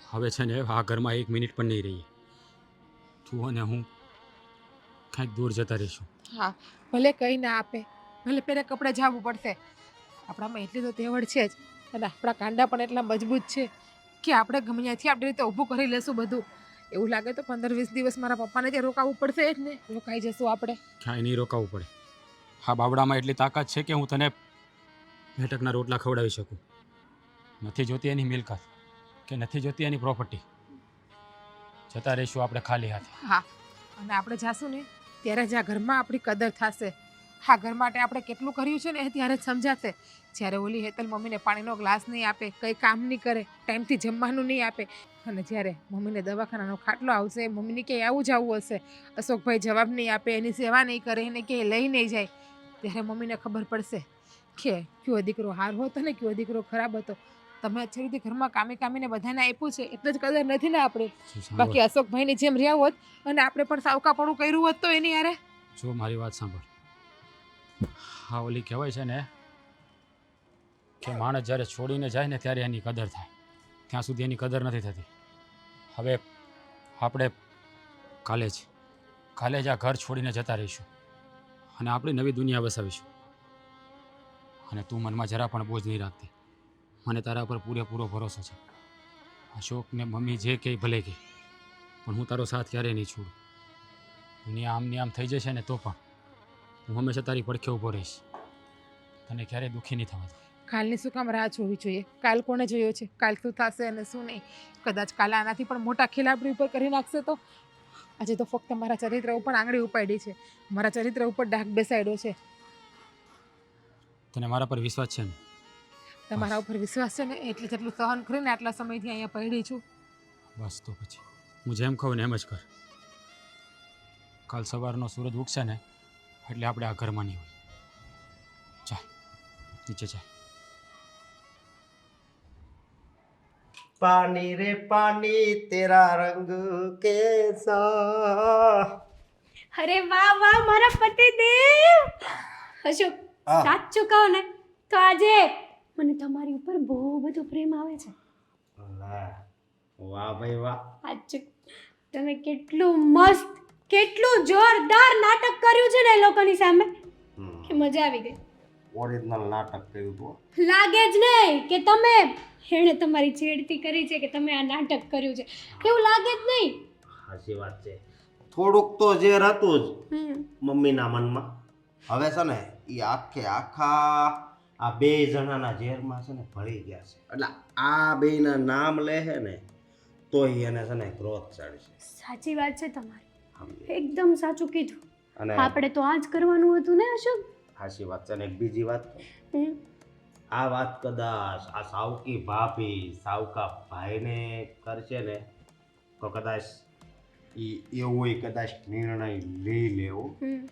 હવે છે ને આ ઘરમાં 1 મિનિટ પણ નહીં રહીએ. તું અને હું કાંઈક દૂર જતા રહીશું. હા ભલે કંઈ ના આપે, ભલે પહેરે કપડે જવું પડશે. આપણામાં એટલી તો તેવડ છે જ અને આપણા કાંડા પણ એટલા મજબૂત છે કે આપણે ગમે ત્યાંથી આપણી રીતે ઊભું કરી લેશું બધું. એવું લાગે તો 15-20 દિવસ મારા પપ્પાને ત્યાં રોકાવું પડશે જ ને. રોકાઈ જશું આપણે. ક્યાંય નહીં રોકાવું પડે. હા બાબડામાં એટલી તાકાત છે કે હું તને મેટકના રોટલા ખવડાવી શકું. નથી જોતી એની મિલકત કે નથી જોતી એની પ્રોપર્ટી. જતા રહીશું આપણે ખાલી હાથે. હા, અને આપણે જાશું ને ત્યારે જ આ ઘરમાં આપણી કદર થશે. આ ઘર માટે આપણે કેટલું કર્યું છે ને એ ત્યારે જ સમજાશે. જ્યારે ઓલી હેતલ મમ્મીને પાણીનો ગ્લાસ નહીં આપે, કંઈ કામ નહીં કરે, ટાઈમથી જમવાનું નહીં આપે, અને જ્યારે મમ્મીને દવાખાનાનો ખાટલો આવશે, મમ્મીને ક્યાંય આવું જવું હશે, અશોકભાઈ જવાબ નહીં આપે, એની સેવા નહીં કરે, એને ક્યાંય લઈ નહીં જાય, ત્યારે મમ્મીને ખબર પડશે કે કયો દીકરો હાર હતો ને કયો દીકરો ખરાબ હતો. તમે અત્યાર ઘરમાં કામીને બધાને આપ્યું છે એટલે જ કદર નથી ને આપણે. બાકી અશોકભાઈની જેમ રહ્યા હોત અને આપણે પણ સાવકાપણું કર્યું હોત તો એની યારે. જો મારી વાત સાંભળ. હા, ઓલી કહેવાય છે ને કે માણસ જ્યારે છોડીને જાય ને ત્યારે એની કદર થાય, ત્યાં સુધી એની કદર નથી થતી. હવે આપણે કાલે જ આ ઘર છોડીને જતા રહીશું અને આપણી નવી દુનિયા વસાવીશું. અને તું મનમાં જરા પણ બોજ નહીં રાખતી. મને તારા પર પૂરેપૂરો ભરોસો છે. અશોકને મમ્મી જે કહે ભલે કહે, પણ હું તારો સાથ ક્યારેય નહીં છોડું. દુનિયા આમની આમ થઈ જશે ને તો પણ હું હંમેશા તારી પડખે ઊભો રહીશ. તને ક્યારેય દુઃખી નહીં થવા દઉં. કાલની શું કામ રાહ જોવી જોઈએ? કાલ કોણે જોયો છે? કાલ શું થશે અને શું નહીં? કદાચ કાલે આનાથી પણ મોટા ખેલ આપણી ઉપર કરી નાખશે તો? આજે તો ફક્ત મારા ચરિત્ર ઉપર આંગળી ઉપાડી છે, મારા ચરિત્ર ઉપર ડાઘ બેસાડ્યો છે. તને મારા પર વિશ્વાસ છે ને? તમારા ઉપર વિશ્વાસ છે ને એટલે જેટલું સહન કરીને આટલા સમયથી અહીંયા પડી છું. બસ તો પછી હું જેમ કહું ને એમ જ કર. કાલ સવારનો સૂરજ ઉગશે ને એટલે આપણે આ ઘરમાં નહીં હોય. ચાલ નીચે ચાલ. પાણી રે પાણી તેરા રંગ કેસા. અરે વાહ વાહ મારા પતિદેવ. અશોક, હા. સાચું કહો ને તો આજે મને તમારી ઉપર બહુ બધો પ્રેમ આવે છે. વાહ ભાઈ વાહ. સાચું, તમે કેટલું મસ્ત, કેટલું જોરદાર નાટક કર્યું છે ને એ લોકોની સામે કે મજા આવી ગઈ. ઓરિજિનલ નાટક કર્યું તું. લાગે જ નહીં કે તમે એણે તમારી છેડતી કરી છે કે તમે આ નાટક કર્યું છે, એવું લાગે જ નહીં. સાચી વાત છે. થોડુંક તો ઝેર હતું જ હમ. મમ્મીના મનમાં. હવે છે ને એ આખા આ બે જણાના ઝેરમાં છે ને ભળી ગયા છે. એટલે આ બેના નામ લે છે ને તો એને છે ને ક્રોધ ચડશે. સાચી વાત છે તમારી, સમજે? એકદમ સાચું કીધું. અને આપણે તો આ જ કરવાનું હતું ને અશોક. સાચી વાત છે. અને એક બીજી વાત કહું. હમ. આ વાત કદાચ આ સાવકી ભાભી સાવકા ભાઈને કરશે ને તો કદાચ એવો કદાચ નિર્ણય લઈ લેવો હમ.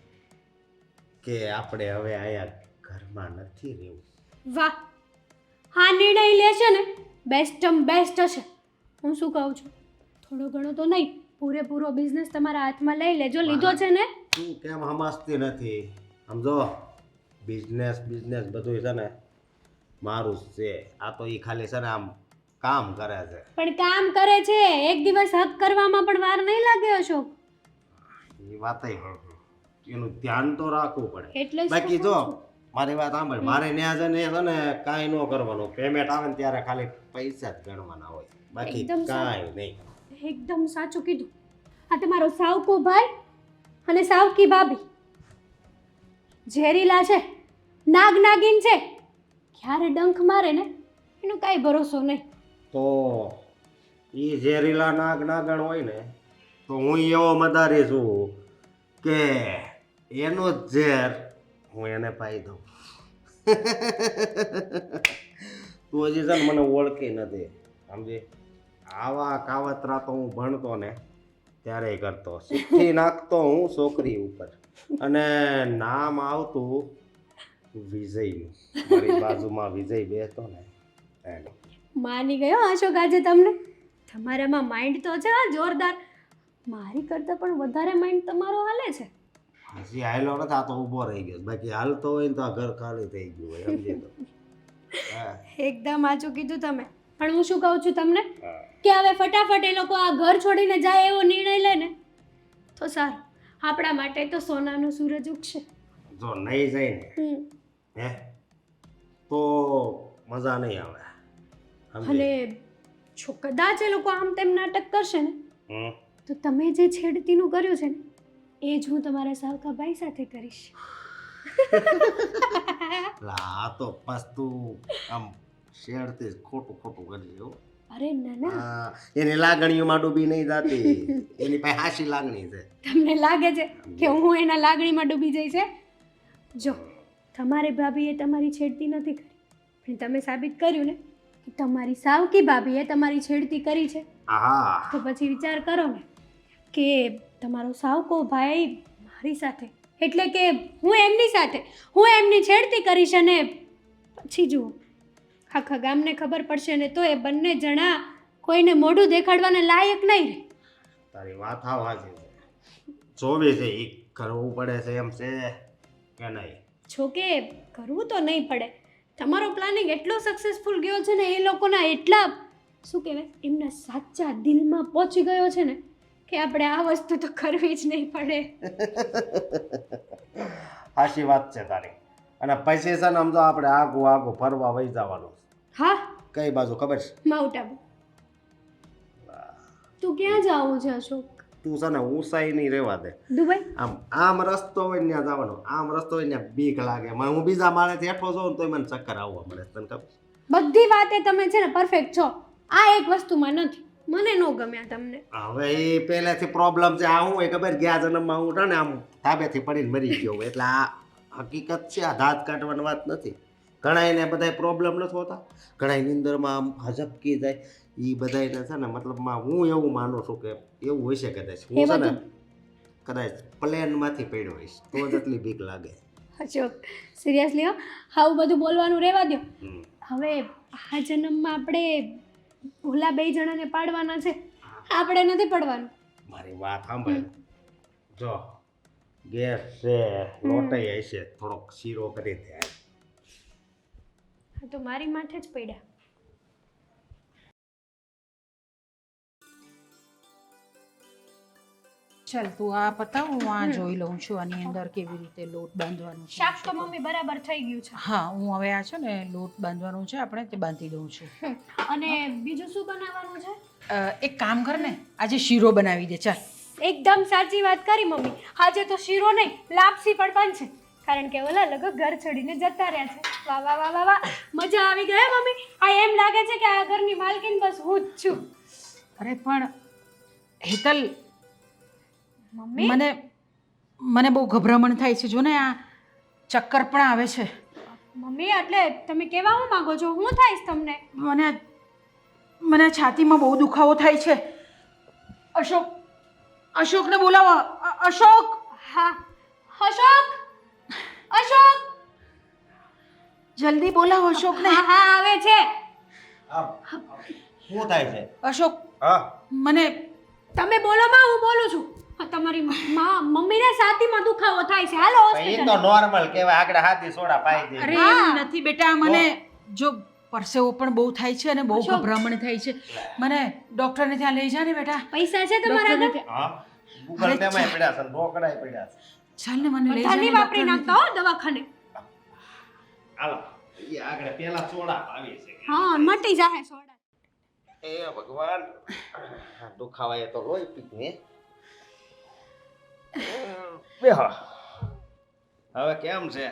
કે આપણે હવે અહીંયા ઘરમાં નથી રહેવું. વાહ, આ નિર્ણય લેશે ને બેસ્ટ હશે. હું શું કહું છું, થોડો ઘણો તો નહીં, પૂરેપૂરો બિઝનેસ તમારા હાથમાં લઈ લેજો. લીધો છે ને? તું કેમ સમજતી નથી? સમજો, બિઝનેસ બધું છે ને મારું જ છે. આ તો એ ખાલી છે ને આમ કામ કરે છે. પણ કામ કરે છે, એક દિવસ હક કરવામાં પણ વાર નહીં લાગે અશોક. એ વાત એનું ધ્યાન તો રાખવું પડે. એટલે જ તો બાકી કહું જો છું. મારી વાત સાંભળ, મારે ન્યા જઈને છે ને કાંઈ ન કરવાનું. પેમેન્ટ આવે ને ત્યારે ખાલી પૈસા જ ગણવાના હોય, બાકી એકદમ કાંઈ નહીં. એકદમ સાચું કીધું. આ તમારો સાવકો ભાઈ અને સાવકી ભાભી ઝેરીલા છે, નાગિન છે, ક્યારે ડંખ મારે ને એનો કાંઈ ભરોસો નહીં. તો એ ઝેરીલા નાગણ હોય ને તો હું એવો મદારી છું કે એનો જ ઝેર હું એને પાઈ દઉં. તું હજી છે ને મને ઓળખી નથી, સમજી? આવા કાવતરા તો હું ભણતો ને ત્યારે કરતો, શીખી નાખતો હું છોકરી ઉપર. અને નામ આવતું વિજયનું. મારી બાજુમાં વિજય બેસતો ને એનું. માની ગયો અશોક આજે તમને. તમારામાં માઇન્ડ તો છે હા, જોરદાર. મારી કરતાં પણ વધારે માઇન્ડ તમારો હાલે છે. હજી હાલ્યો નથી, આ તો ઊભો રહી ગયો. બાકી હાલતો હોય ને તો આ ઘર ખાલી થઈ ગયું હોય, સમજી તો. હા. એકદમ સાચું કીધું તમે. પણ હું શું કહું છું તમને હા. કે હવે ફટાફટ એ લોકો આ ઘર છોડીને જાય એવો નિર્ણય લે ને તો સારું. આપણા માટે તો સોનાનો સૂરજ ઉગશે. જો નહીં જાય ને હમ. હે તો મજા નહીં આવે, સમજી? અને જો કદાચ એ લોકો આમ તેમ નાટક કરશે ને હમ. તો તમે જે છેડતીનું કર્યું છે ને એ જ હું તમારા સાવકા ભાઈ સાથે કરીશ. આ તો બસ તું આમ શેરથી ખોટું ખોટું કરી હો. અરે ના ના, હા, એની લાગણીઓમાં ડૂબી નહીં જાતી. એની પાસે હાસી લાગણી છે. તમને લાગે છે કે હું એના લાગણીમાં ડૂબી જઈ છે? જો તમારી ભાભીએ તમારી છેડતી નથી કરી, પણ તમે સાબિત કર્યું ને કે તમારી સાવકી ભાભીએ તમારી છેડતી કરી છે. હા, તો પછી વિચાર કરો ને કે તમારો સાવકો ભાઈ મારી સાથે, એટલે કે હું એમની સાથે, હું એમની છેડતી કરીશ અને પછી જુઓ આખા ગામને ખબર પડશે ને તો એ બંને જણા કોઈને મોઢું દેખાડવાને લાયક નહીં રહે. તારી વાત હાવ હાચી છે. જોવે છે એ કરવું પડે છે એમ છે કે નહીં? જો કે કરવું તો નહીં પડે. તમારો પ્લાનિંગ એટલો સક્સેસફુલ ગયો છે ને, એ લોકોના એટલા શું કહેવાય એમના સાચા દિલમાં પહોંચી ગયો છે ને કે આપણે આ વસ્તુ તો કરવી જ નહીં પડે. હાચી વાત છે તારી. અને પછી છે ને આમ તો આપણે આગું ફરવા વહી જવાનું. હા, કઈ બાજુ ખબર છે? માઉન્ટ આબુ. તું ક્યાં જાવું છે અશોક? તું છે ને ઊંચાઈ નહીં રહેવા દે. દુબઈ? આમ રસ્તો હોય ને ત્યાં જવાનો, આમ રસ્તો હોય ને બીક લાગે. હું બીજા માળેથી હેઠો જાઉં તો મને ચક્કર આવવા મળે. તને ખબર? બધી વાતે તમે છે ને પરફેક્ટ છો, આ એક વસ્તુમાં નથી. મને ન ગમ્યા તમને. હવે એ પહેલેથી પ્રોબ્લેમ છે. આ હું હોય ખબર, ગયા જન્મમાં હું છે ને આમ ધાબેથી પડીને મરી ગયો. એટલે આ હકીકત છે, આ દાંત કાઢવાની વાત નથી. ઘણાઈને બધા પ્રોબ્લેમ નથી હોતા, ઘણા નિંદરમાં આમ હજપકી જાય. એ બધાને છે ને મતલબમાં હું એવું માનું છું કે એવું હોય છે કદાચ. હું છે ને કદાચ પ્લેનમાંથી પડ્યો હોઈશ તો જ એટલી બીક લાગે. અશોક સિરિયસલી હો, આવું બધું બોલવાનું રહેવા દો. હમ. હવે આ જન્મમાં આપણે ભૂલા બે જણાને પાડવાના છે, આપણે નથી પડવાનું. મારી વાત સાંભળ. જો ગેસ છે, લોટાઈ હશે, થોડોક શીરો કરી દે. હા તો મારી માથે જ પડ્યા. ચાલ તું આ પતાવ, હું આ જોઈ લઉં છું આની અંદર કેવી રીતે લોટ બાંધવાનું છે. શાક તો મમ્મી બરાબર થઈ ગયું છે. હા, હું હવે આ છે ને લોટ બાંધવાનું છે આપણે તે બાંધી દઉં છું. અને બીજું શું બનાવવાનું છે? એક કામ કર ને, આજે શીરો બનાવી દે. ચાલ. એકદમ સાચી વાત કરી મમ્મી. આજે તો શીરો નહીં, લાપસી પણ બનશે, કારણ કે ઓલા લોકો ઘર છોડીને જતા રહ્યા છે. વાહ વાહ વાહ વાહ વાહ, મજા આવી ગઈ મમ્મી. આ એમ લાગે છે કે આ ઘરની માલકીન બસ હું જ છું. અરે પણ હેતલ, મમ્મી મને બહુ ગભરામણ થાય છે. જો ને આ ચક્કર પણ આવે છે મમ્મી, એટલે તમે કેવા હું માંગો છો? હું થાઈશ તમને? મને છાતીમાં બહુ દુખાવો થાય છે. અશોકને બોલાવો. અશોક! હા, અશોક, અશોક, જલ્દી બોલાવો અશોકને. હા હા આવે છે. શું થાય છે? અશોક, હા, મને તમે બોલો માં, હું બોલું છું. હા, તમારી મમ્મીને છાતીમાં દુખાવો થાય છે, હાલો એ હોસ્પિટલ. તો નોર્મલ કહેવાય. આગળ હાથી સોડા પાઈ દે. અરે હા. એમ નથી બેટા, મને જો પરસેવો પણ બહુ થાય છે અને બહુ અશોક. ગભરામણ થાય છે. મને ડોક્ટરને ત્યાં લઈ જા ને બેટા. પૈસા છે તમારા ડોક્ટરને આગળ? ત્યાં- હા, ગૂગલ પે માં પડ્યા છે, રોકડાય પડ્યા છે. ચાલ ને, મને લઈ જા બધાની ને વાપરી ડોક્ટરને નાખતા હો દવાખાને. હાલો, એ આગળ પેલા સોડા પાવી છે. હા, મટી જાહે સોડા. એ ભગવાન, દુખાવાય તો લોહી પીને. બેહો. હવે કેમ છે?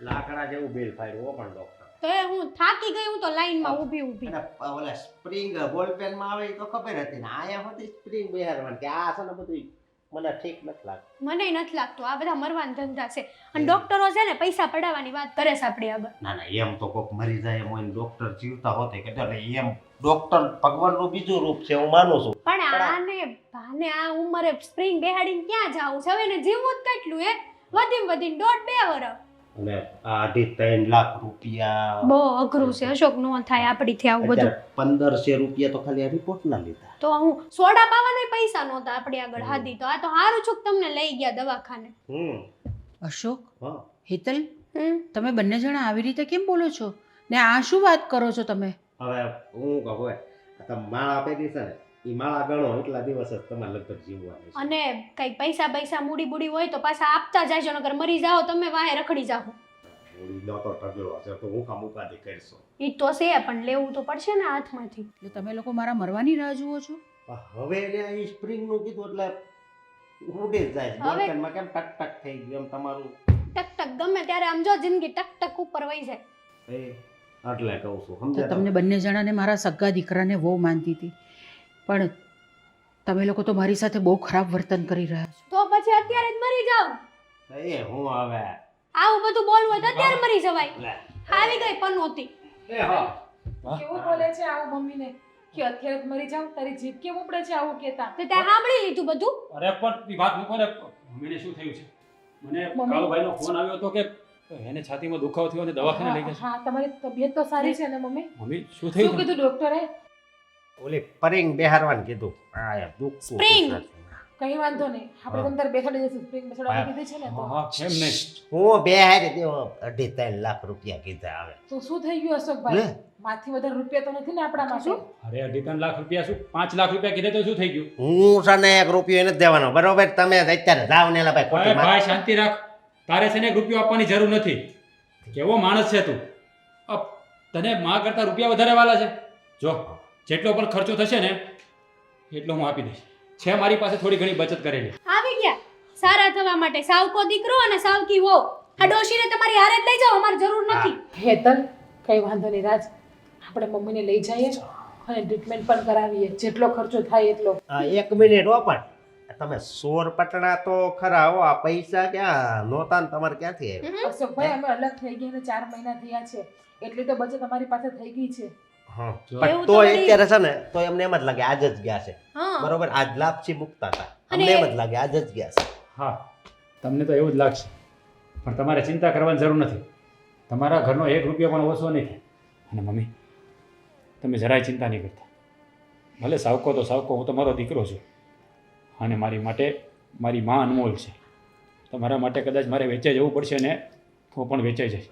લાકડા જેવું બિલ ફાડ્યું પણ ડોક્ટર. તો એ હું થાકી ગઈ, હું તો લાઈનમાં ઊભી અને ઓલા સ્પ્રિંગ બોલપેન માં આવે એ તો ખબર હતી ને, આયા હોતી સ્પ્રિંગ બેહારવાની. કે આ છે ને બધું મને ઠીક નથી લાગતું. મને નથી લાગતું આ બધા મરવાના ધંધા છે. અને ડોક્ટરો છે ને પૈસા પડાવવાની વાત કરે છે આપણી આગળ. ના ના, એમ તો કોક મરી જાય એમ હોય ને ડોક્ટર જીવતા હોતે કે એટલે એમ ડોક્ટર ભગવાનનું બીજું રૂપ છે, હું માનું છું. પણ આને આ ઉંમરે સ્પ્રિંગ બેહાડીને ક્યાં જાવું છે? હવે એને જીવવું જ કેટલું હે? વધીને 1.5-2 વર્ષ. અને આ 2.5 લાખ રૂપિયા બહુ અઘરું છે અશોક, નો થાય આપણીથી આવું બધું. અત્યારે 1500 રૂપિયા તો ખાલી આ રિપોર્ટ ના લીધા. તો હું સોડા પાવાના પૈસા નહોતા આપણી આગળ હાદી, તો આ તો હારું છું કે તમને લઈ ગયા દવાખાને. અશોક, હા, હેતલ, હમ તમે બંને જણા આવી રીતે કેમ બોલો છો ને? આ શું વાત કરો છો તમે? હવે હું કહું હોય આ તમે માળા આપેલી છે ને, એ માળા ગણો એટલા દિવસ જ તમારે લગભગ જીવવાની છે. અને કઈ પૈસા મૂડી બુડી હોય તો પાછા આપતા જાજો, નકર મરી જાઓ તમે વાહે રખડી જાઓ. મૂડીનો તો ઢગલો છે, તો હું કામ ઉપાધિ કરશો? ઈ તો છે, પણ લેવું તો પડશે ને હાથમાંથી. એટલે તમે લોકો મારા મરવાની રાહ જુઓ છો? હવે એને અહીં સ્પ્રિંગનું કીધું એટલે ઉડી જ જાય છે. હવે- બોલપેનમાં કેમ ટક ટક થઈ ગયું એમ તમારું ટક ટક ગમે ત્યારે આમ જો જિંદગી ટક ટક ઉપર વહી જાય. એ એટલે કહું છું તો સમજ્યા તમને બંને જણાને મારા સગા દીકરાને બહુ માનતી હતી, પણ તમે લોકો તો મારી સાથે બહુ ખરાબ વર્તન કરી રહ્યા છો. તો પછી અત્યારે જ મરી જાવ. તમે? એ હું હવે આવું બધું બોલવું હોય તો અત્યારે મરી જવાય. લે. આવી ગઈ પનોતી. એ હા કેવું બોલે છે આવું મમ્મીને કે અત્યારે જ મરી જાવ? તારી જીભ કેમ ઉપડે છે આવું કહેતા? તે તે સાંભળી લીધું બધું. અરે પણ એ વાત મૂકો ને, મમ્મીને શું થયું છે? મને મમ્મી- કાળુભાઈનો ફોન આવ્યો હતો કે એને છાતીમાં દુખાવો થયો અને દવાખાને લઈ ગયા છે. હા, તમારી તબિયત તો સારી છે ને મમ્મી? મમ્મી શું શું થયું? કીધું ડોક્ટરે? ઓલી પરિંગ બેહારવાનું કીધું. આ યાર દુખતું હતું Spring. સાચું. કઈ વાંધો નહીં, આપણે હા. તમને બેસાડી દઈશું. સ્પ્રિંગ બેસાડવાની હા. કીધી છે ને હા તો. હા, કેમ નહીં? હું બેહારી દેવો 2.5-3 લાખ રૂપિયા કીધા આવે તો શું થઈ ગયું અશોકભાઈ? લે. માથી વધારે રૂપિયા તો નથી ને આપણા માટે? અરે 2.5 લાખ રૂપિયા શું 5 લાખ રૂપિયા કીધે તો શું થઈ ગયું? હું છે ને 1 રૂપિયો નથી દેવાનો બરોબર. તમે અત્યારે જાવ ને એલા ભાઈ અરે ખોટી વાત. ભાઈ શાંતિ રાખ. તારે છે ને 1 રૂપિયો આપવાની જરૂર નથી. કેવો માણસ છે તું? અપ, તને માં કરતા રૂપિયા વધારે વાલા છે? જો જેટલો પણ ખર્ચો થશે ને એટલો હું આપી દઈશ. છે મારી પાસે થોડી ઘણી બચત કરેલી. આવી ગયા સારા થવા માટે. સાવકો દીકરો અને સાવકી વહુ. આ ડોશીને તમારી હારે જ લઈ જાઓ, અમારે જરૂર નથી. હેતલ, કઈ વાંધો નહીં રાજ, આપણે મમ્મીને લઈ જઈએ અને ટ્રીટમેન્ટ પણ કરાવીએ. જેટલો ખર્ચો થાય એટલો. 1 મિનિટ હો પણ તમે સોર પટણા તો ખરા હો. આ પૈસા ક્યાં નહોતા ને તમારે ક્યાંથી આવ્યા? અશોકભાઈ, અમે અલગ થઈ ગયા ને 4 મહિના થયા છે, એટલી તો બચત અમારી પાસે થઈ ગઈ છે. હા. જો. પણ એવું તો તો વળી- અત્યારે છે ને તો એમને એમ જ લાગે આજ જ ગયા છે હા. બરોબર. આજ લાપસી મૂકતા હતા અને અમને એમ જ લાગે આજ જ ગયા છે. હા તમને તો એવું જ લાગશે, પણ તમારે ચિંતા કરવાની જરૂર નથી. તમારા ઘરનો 1 રૂપિયો પણ ઓછો નહીં થાય. અને મમ્મી તમે જરાય ચિંતા નહીં કરતા. ભલે સાવકો તો સાવકો, હું તમારો દીકરો છું અને મારી માટે મારી માં અનમોલ છે. તમારા માટે કદાચ મારે વેચાઈ જવું પડશે ને તો પણ વેચાઈ જશે,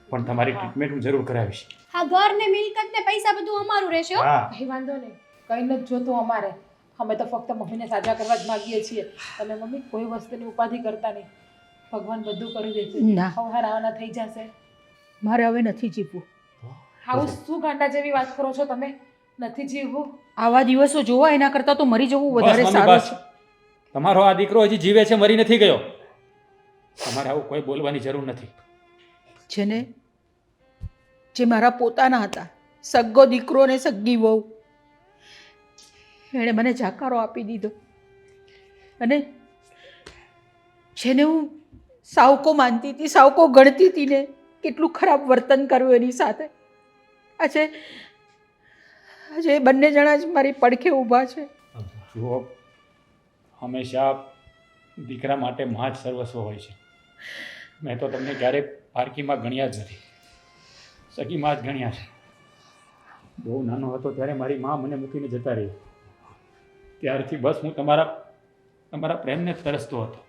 પણ તમારી ટ્રીટમેન્ટ હું જરૂર કરાવીશ. આ ઘર ને મિલકત ને પૈસા બધું અમારું રહેશે હો. હા કઈ વાંધો નહીં, કઈ નથી જોતું અમારે. અમે તો ફક્ત મમ્મીને સાજા કરવા જ માંગીએ છીએ. તમે મમ્મી કોઈ વસ્તુની ઉપાધિ કરતા નહીં. ભગવાન બધું કરી દેશે. ના. હવાર આવવાના થઈ જશે. મારે હવે નથી જીવવું. આવું શું ગાંડા જેવી વાત કરો છો તમે? નથી જીવવું? આવા દિવસો જોવા એના કરતાં તો મરી જવું બસ વધારે મમ્મી, સારું બસ. છે. તમારો આ દીકરો હજી જીવે છે, મરી નથી ગયો. તમારે આવું કોઈ બોલવાની જરૂર નથી. જેને જે મારા પોતાના હતા, સગ્ગો દીકરો ને સગ્ગી વહુ, એણે મને જાકારો આપી દીધો. અને જેને હું સાવકો માનતી હતી, સાવકો ગણતી હતી ને, કેટલું ખરાબ વર્તન કર્યું એની સાથે. આજે આજે એ બંને જણા જ મારી પડખે ઊભા છે. જુઓ, હંમેશા દીકરા માટે માં જ સર્વસ્વ હોય છે. મેં તો તમને ક્યારેય પારકીમાં ગણ્યા જ નથી, સગી માં જ ગણ્યા છે. બહુ નાનો હતો ત્યારે મારી માં મને મૂકીને જતા રહી. ત્યારથી બસ હું તમારા પ્રેમને જ તરસતો હતો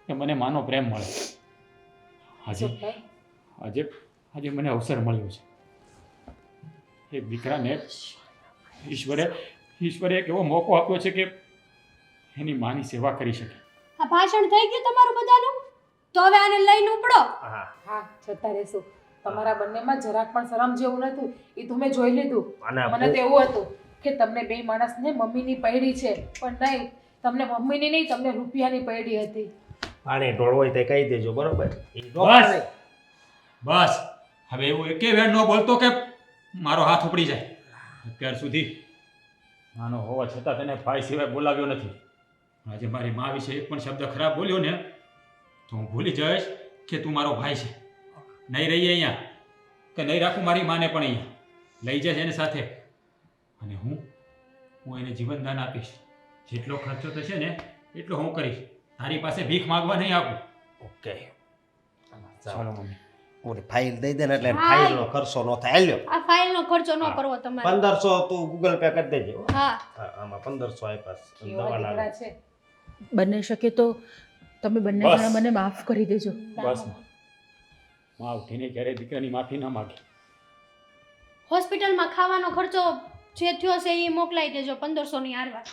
કે મને માનો પ્રેમ મળે. આજે અશોકભાઈ, આજે આજે મને અવસર મળ્યો છે. એક દીકરાને ઈશ્વરે એક એવો મોકો આપ્યો છે કે એની માની સેવા કરી શકે. આ ભાષણ થઈ ગયું તમારું બધાનું, તો હવે આને લઈને ઉપડો. હા હા, જતા રહેશું. તમારા બંનેમાં જરાક પણ શરમ જેવું નતું, એ તો મેં જોઈ લીધું. અને મને તો એવું હતું કે તમને બે માણસને મમ્મીની પૈડી છે, પણ નહીં, તમને મમ્મીની નહીં, તમને રૂપિયાની પૈડી હતી. પાણી ઢોળ હોય તે કહી દેજો બરોબર. ઈ બસ. ડોક્ટર નહીં. બસ હવે એવું એકે વેણ ન બોલતો કે મારો હાથ ઉપડી જાય. અત્યાર સુધી નાનો હોવા છતાં તને ભાઈ સિવાય બોલાવ્યો નથી. આજે મારી મા વિશે એક પણ શબ્દ ખરાબ બોલ્યો ને તો હું ભૂલી જઈશ કે તું મારો ભાઈ છે. નહીં રહીએ અહીંયા કે નહીં રાખું મારી માને પણ અહીંયા લઈ જઈશ એને સાથે, અને હું એને જીવનદાન આપીશ. જેટલો ખર્ચો થશે ને એટલો હું કરીશ. તારી પાસે ભીખ માંગવા નહીં આપું. ઓકે ચાલો મમ્મી. ઓલી ફાઇલ દઈ દે ને એટલે હા. ફાઇલનો ખર્ચો ન થાય. હાલ્યો આ ફાઇલનો ખર્ચો ન હા. કરવો તમારે. 1500 તું ગૂગલ પે કરી દેજે હો. હા. હા, આમાં 1500 આપ્યા છે. કેવા દવાના દીકરા છે. બની શકે તો તમે બંને બસ. જણા મને માફ કરી દેજો. બસ માં ઉઠીને ક્યારેય દીકરાની માફી ના માગે. હોસ્પિટલમાં ખાવાનો ખર્ચો જે થયો છે એ મોકલાઈ દેજો 1500 ની હારવાર.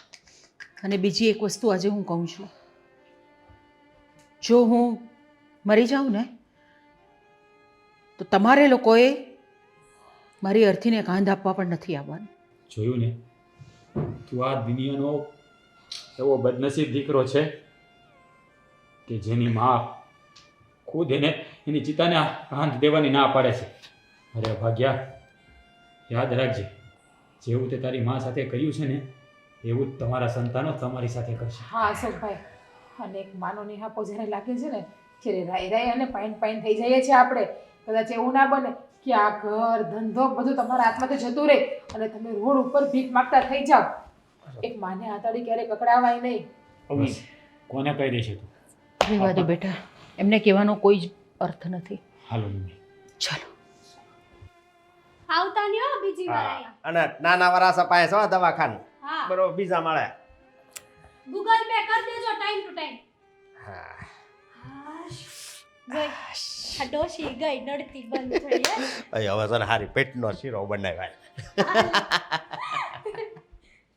અને બીજી એક વસ્તુ આજે હું કહું છું, જો હું મરી જાઉં ને તો તમારે લોકોએ મારી અર્થીને કાંધ આપવા પણ નથી આવવાનું. જોયું ને, તું આ દુનિયાનો એવો બદનસીબ દીકરો છે કે જેની માં ખુદ એને એની ચિતાને કાંધ દેવાની ના પાડે છે. અરે ભાગ્યા, યાદ રાખજે, જેવું તે તારી માં સાથે કર્યું છે ને એવું જ તમારા સંતાનો તમારી સાથે કરશે. હા અશોકભાઈ, અને એક માનો નિહાપો જ્યારે લાગે છે ને ત્યારે રાઈ રાઈ અને પાઈન પાઈન થઈ જઈએ છીએ આપણે. કદાચ એવું ના બને કે આ ઘર ધંધો બધું તમારા હાથમાંથી જતું રહે અને તમે રોડ ઉપર ભીખ માગતા થઈ જાઓ. એક માને આતડી ક્યારેય કકડાવાય નહીં. બસ, કોને કહી દેશે તું? રહેવા દે બેટા, એમને કહેવાનો કોઈ જ અર્થ નથી. હાલો મમ્મી. ચાલો. આવતા નહીં હો બીજી વાર હા, અહીંયા. અને નાના વરાસા પાસે છો દવાખાનું હા બરોબર, બીજા મળે. ગૂગલ પે કરી દેજો ટાઈમ ટુ ટાઈમ. હા, ગઈ આ ડોશી ગઈ નડતી બંધ થઈ હે. હવે છે ને હારી પેટનો શીરો બનાવ્યા.